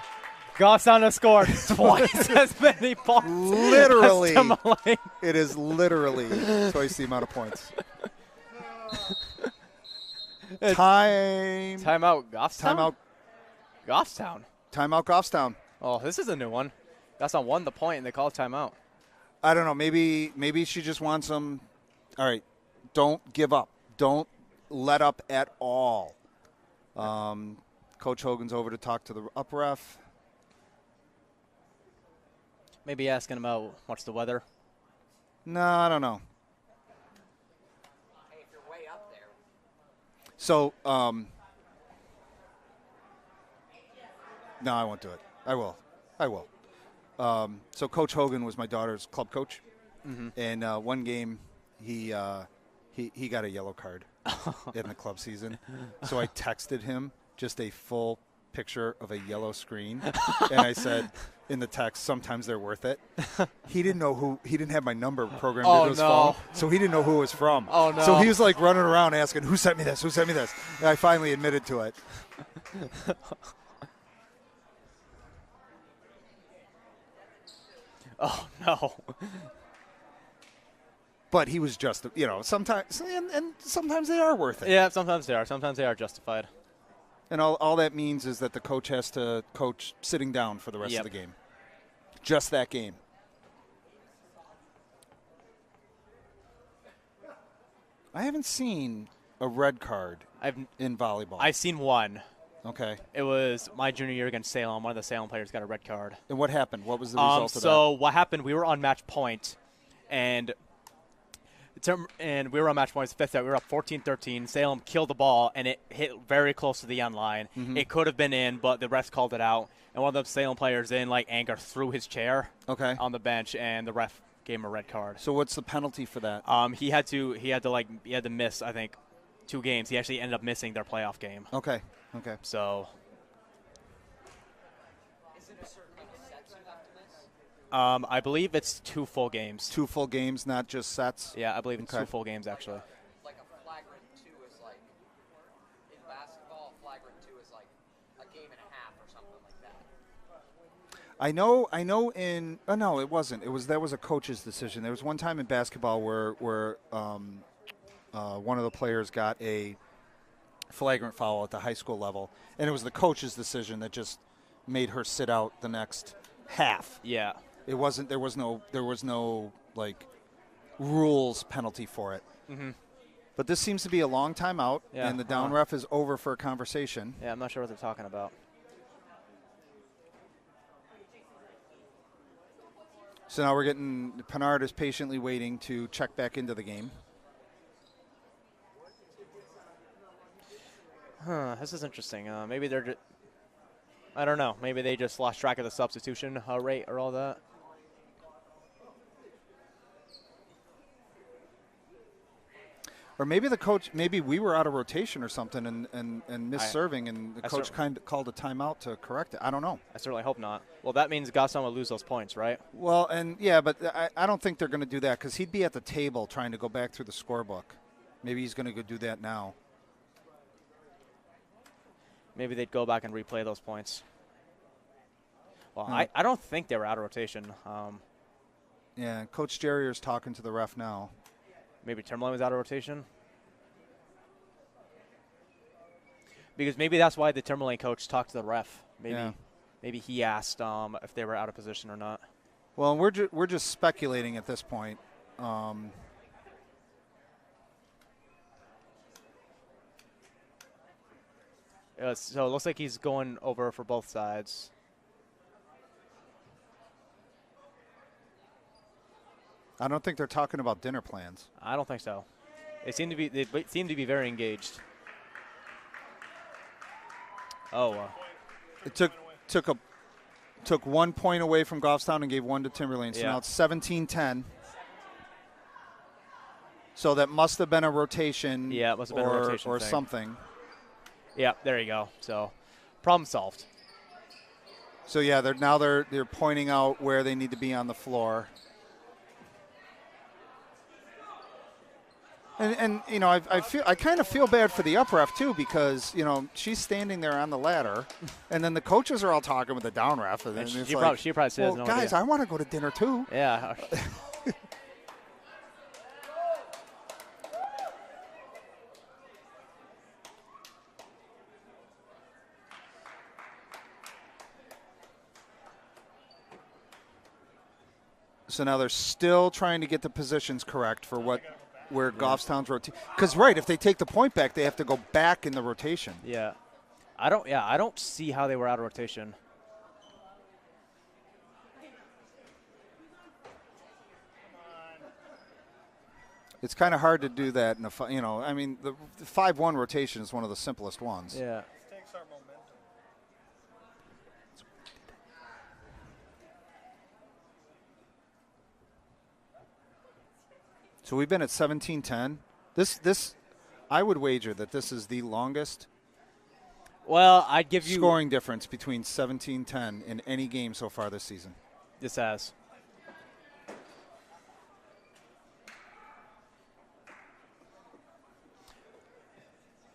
Goffstown has scored twice as many points. Literally. As Timberlane. It is literally twice the amount of points. Timeout Goffstown? Timeout. Goffstown. Timeout Goffstown. Oh, this is a new one. Goffstown won the point and they call it timeout. I don't know. Maybe she just wants them. All right. Don't give up. Don't let up at all. Coach Hogan's over to talk to the up ref. Maybe asking about what's the weather. No, I don't know. Hey, if you're way up there. So, no, I won't do it. I will. So Coach Hogan was my daughter's club coach, and one game he got a yellow card in the club season. So I texted him just a full picture of a yellow screen, and I said in the text, sometimes they're worth it. He didn't have my number programmed into his phone, so he didn't know who it was from. Oh, no. So he was like running around asking, who sent me this? And I finally admitted to it. Oh, no. But he was just, sometimes, and sometimes they are worth it. Yeah, sometimes they are. Sometimes they are justified. And all that means is that the coach has to coach sitting down for the rest of the game. Just that game. I haven't seen a red card in volleyball. I've seen one. Okay. It was my junior year against Salem. One of the Salem players got a red card. And what happened? What was the result of that? So what happened, we were on match point, and we were on match point. Fifth set, we were up 14-13. Salem killed the ball, and it hit very close to the end line. Mm-hmm. It could have been in, but the ref called it out. And one of the Salem players, in anger, threw his chair on the bench, and the ref gave him a red card. So what's the penalty for that? He had to miss, I think, 2 games. He actually ended up missing their playoff game. Okay. So. Is it a certain number of sets you have to miss? I believe it's 2 full games. 2 full games, not just sets? Yeah, I believe it's 2 full games, actually. Like a flagrant 2 is like, in basketball, a flagrant 2 is like a game and a half or something like that. I know in – no, it wasn't. That was a coach's decision. There was one time in basketball where one of the players got a flagrant foul at the high school level, and it was the coach's decision that just made her sit out the next half. Yeah. It wasn't. There was no rules penalty for it. Mm-hmm. But this seems to be a long time out, Yeah, and the down ref is over for a conversation. Yeah, I'm not sure what they're talking about. So now we're getting – Pennard is patiently waiting to check back into the game. This is interesting. Maybe they're I don't know. Maybe they just lost track of the substitution rate or all that. Or maybe the coach, maybe we were out of rotation or something and missed serving, and the coach kind of called a timeout to correct it. I don't know. I certainly hope not. Well, that means Goffstown will lose those points, right? Well, and yeah, but I don't think they're going to do that because he'd be at the table trying to go back through the scorebook. Maybe he's going to go do that now. Maybe they'd go back and replay those points. Well, I don't think they were out of rotation. Yeah, Coach Jerrier's talking to the ref now. Maybe Timberlane was out of rotation. Because maybe that's why the Timberlane coach talked to the ref. Maybe he asked if they were out of position or not. Well, we're just speculating at this point. So it looks like he's going over for both sides. I don't think they're talking about dinner plans. I don't think so. They seem to be very engaged. Oh. It took 1 point away from Goffstown and gave one to Timberlane. So now it's 17-10. So that must have been a rotation. Yeah, it must have been a rotation or thing. Something. Yeah, there you go. So problem solved. So yeah, they're pointing out where they need to be on the floor. And you know, I kind of feel bad for the up ref too, because you know she's standing there on the ladder, and then the coaches are all talking with the down ref, and she it's probably says, well, no guys, idea. I want to go to dinner too. Yeah. So now they're still trying to get the positions correct for where Goffstown's rotation. Because if they take the point back, they have to go back in the rotation. Yeah. I don't see how they were out of rotation. It's kind of hard to do that in a, I mean, the 5-1 rotation is one of the simplest ones. Yeah. Takes our momentum. So we've been at 17-10. This, I would wager that this is the longest Well, I'd give you scoring difference between 17-10 in any game so far this season. This has.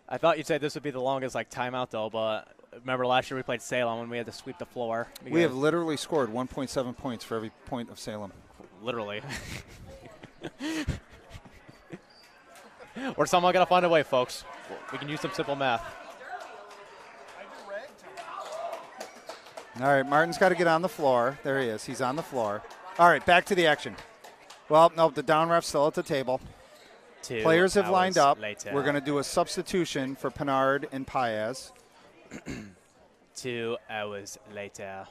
I thought you'd say this would be the longest timeout though, but remember last year we played Salem when we had to sweep the floor. We have literally scored 1.7 points for every point of Salem. Literally. We're somehow going to find a way, folks. We can use some simple math. All right, Martin's got to get on the floor. There he is. He's on the floor. All right, back to the action. Well, nope, the down ref's still at the table. Players have lined up. Later. We're going to do a substitution for Pinard and Paez. 2 hours later.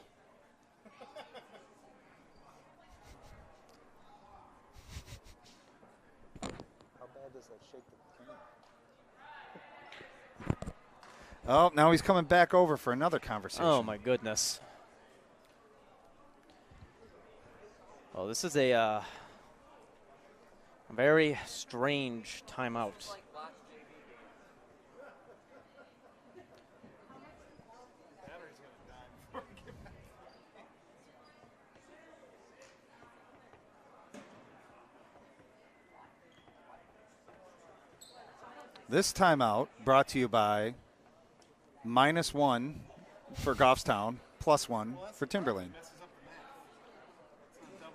Oh, now he's coming back over for another conversation. Oh, my goodness. Well, this is a very strange timeout. This timeout brought to you by -1 for Goffstown, +1 for Timberlane.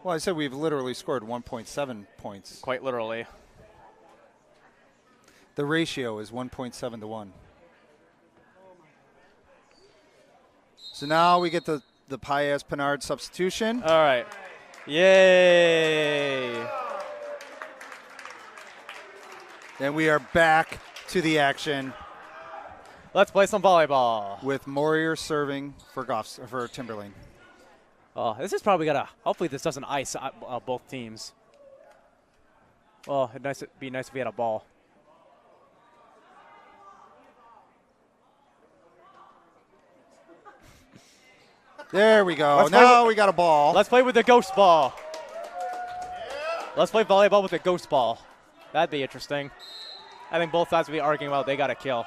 Well, I said we've literally scored 1.7 points. Quite literally. The ratio is 1.7 to 1. So now we get the Paez Pinard substitution. All right. Yay. And we are back to the action Let's play some volleyball. with Morier serving for Timberlane. Oh, this is probably gonna. Hopefully, this doesn't ice both teams. Well, it'd be nice if we had a ball. There we go. Now we got a ball. Let's play with the ghost ball. Let's play volleyball with the ghost ball. That'd be interesting. I think both sides will be arguing about they got to kill.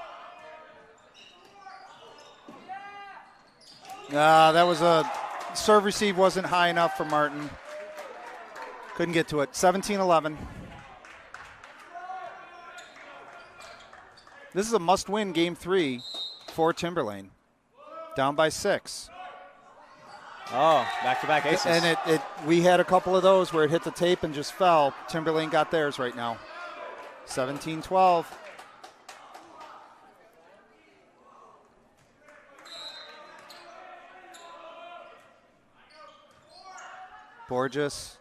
That was a serve receive wasn't high enough for Martin. Couldn't get to it. 17-11. This is a must-win game 3 for Timberlane. Down by 6. Oh, back-to-back aces. And we had a couple of those where it hit the tape and just fell. Timberlane got theirs right now. 17-12. Borges.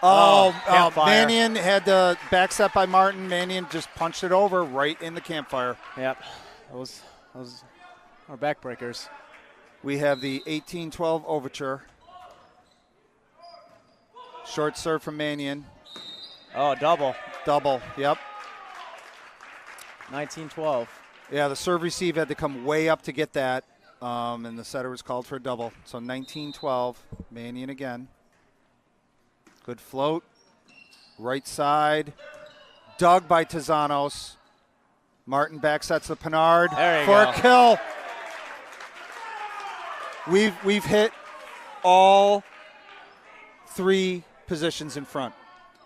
Mannion had the back set by Martin. Mannion just punched it over right in the campfire. Yep. Those are backbreakers. We have the 18-12 overture. Short serve from Mannion. Oh, double. Double, yep. 19-12. Yeah, the serve receive had to come way up to get that, and the setter was called for a double. So 19-12, Mannion again. Good float. Right side. Dug by Tezanos. Martin back sets the Pinard for a kill. We've hit all 3 positions in front.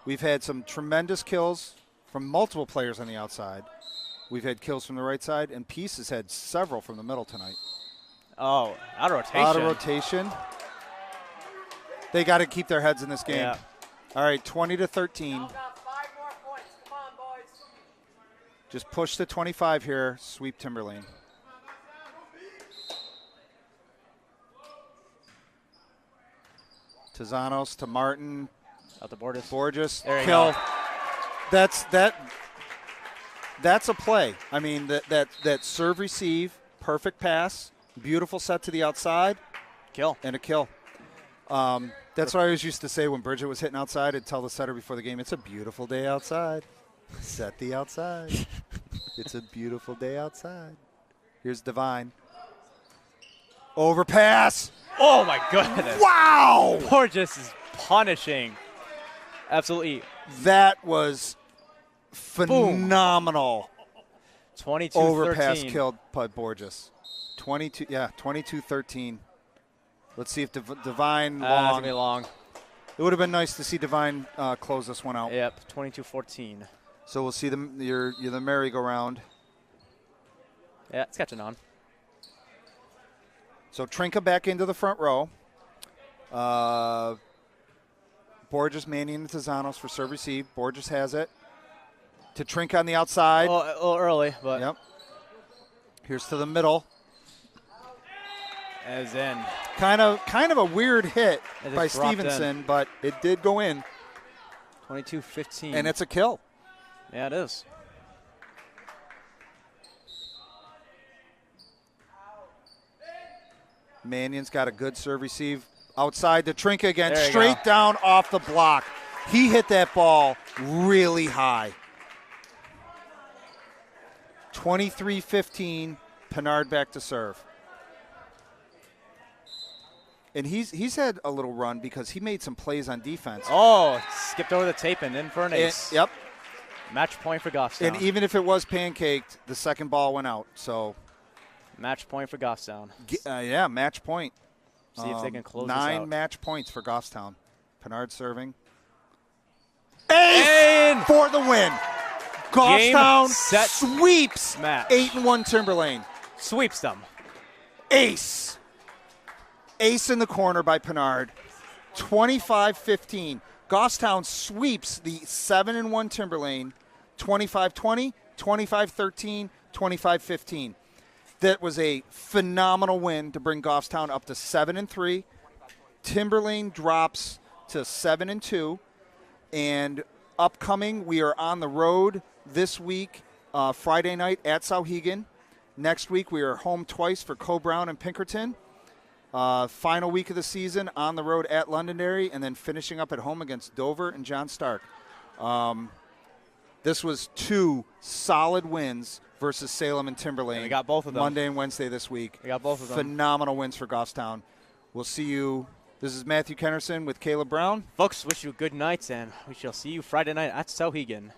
We've had some tremendous kills from multiple players on the outside. We've had kills from the right side, and Peace has had several from the middle tonight. Oh, out of rotation. Out of rotation. They got to keep their heads in this game. Yeah. All right, 20-13. Just push to 25 here. Sweep Timberlane. Tezanos to Martin. Out the Borges. Borges. There you Kill. go. That's a play. I mean, that serve receive, perfect pass, beautiful set to the outside. Kill. And a kill. That's what I always used to say when Bridget was hitting outside. I'd tell the setter before the game, it's a beautiful day outside. Set the outside. It's a beautiful day outside. Here's Divine. Overpass. Oh, my goodness. Wow. Borges is punishing. Absolutely. That was phenomenal. 22-13. Overpass killed by Borges. 22-13. Let's see if Divine It's long. going to be long. It would have been nice to see Divine close this one out. Yep, 22-14. So we'll see the merry-go-round. Yeah, it's catching on. So Trinka back into the front row. Borges, Mannion, and Tezanos for serve receive. Borges has it. To Trinka on the outside. Oh, a little early, but. Yep. Here's to the middle. As in. Kind of a weird hit by dropped Stevenson, but it did go in. 22-15. And it's a kill. Yeah, it is. Mannion's got a good serve receive. Outside to Trinka again, There you straight go. down off the block. He hit that ball really high. 23-15, Pinard back to serve. And he's had a little run because he made some plays on defense. Oh, skipped over the tape and in for an ace. Yep. Match point for Goffstown. And even if it was pancaked, the second ball went out. So, match point for Goffstown. yeah, match point. See if they can close this out. 9 match points for Goffstown. Pinard serving. Ace for the win. Goffstown sweeps match. 8-1 Timberlane. Sweeps them. Ace. Ace in the corner by Pinard. 25-15. Goffstown sweeps the 7-1 Timberlane. 25-20, 25-13, 25-15. That was a phenomenal win to bring Goffstown up to 7-3. Timberlane drops to 7-2. And upcoming, we are on the road this week, Friday night at Sauhegan. Next week, we are home twice for Co-Brown and Pinkerton. Final week of the season on the road at Londonderry, and then finishing up at home against Dover and John Stark. This was 2 solid wins versus Salem and Timberlane. And we got both of them. Monday and Wednesday this week. We got both of them. Phenomenal wins for Goffstown. We'll see you. This is Matthew Kennerson with Caleb Brown. Folks, wish you good nights, and we shall see you Friday night at Sauhegan.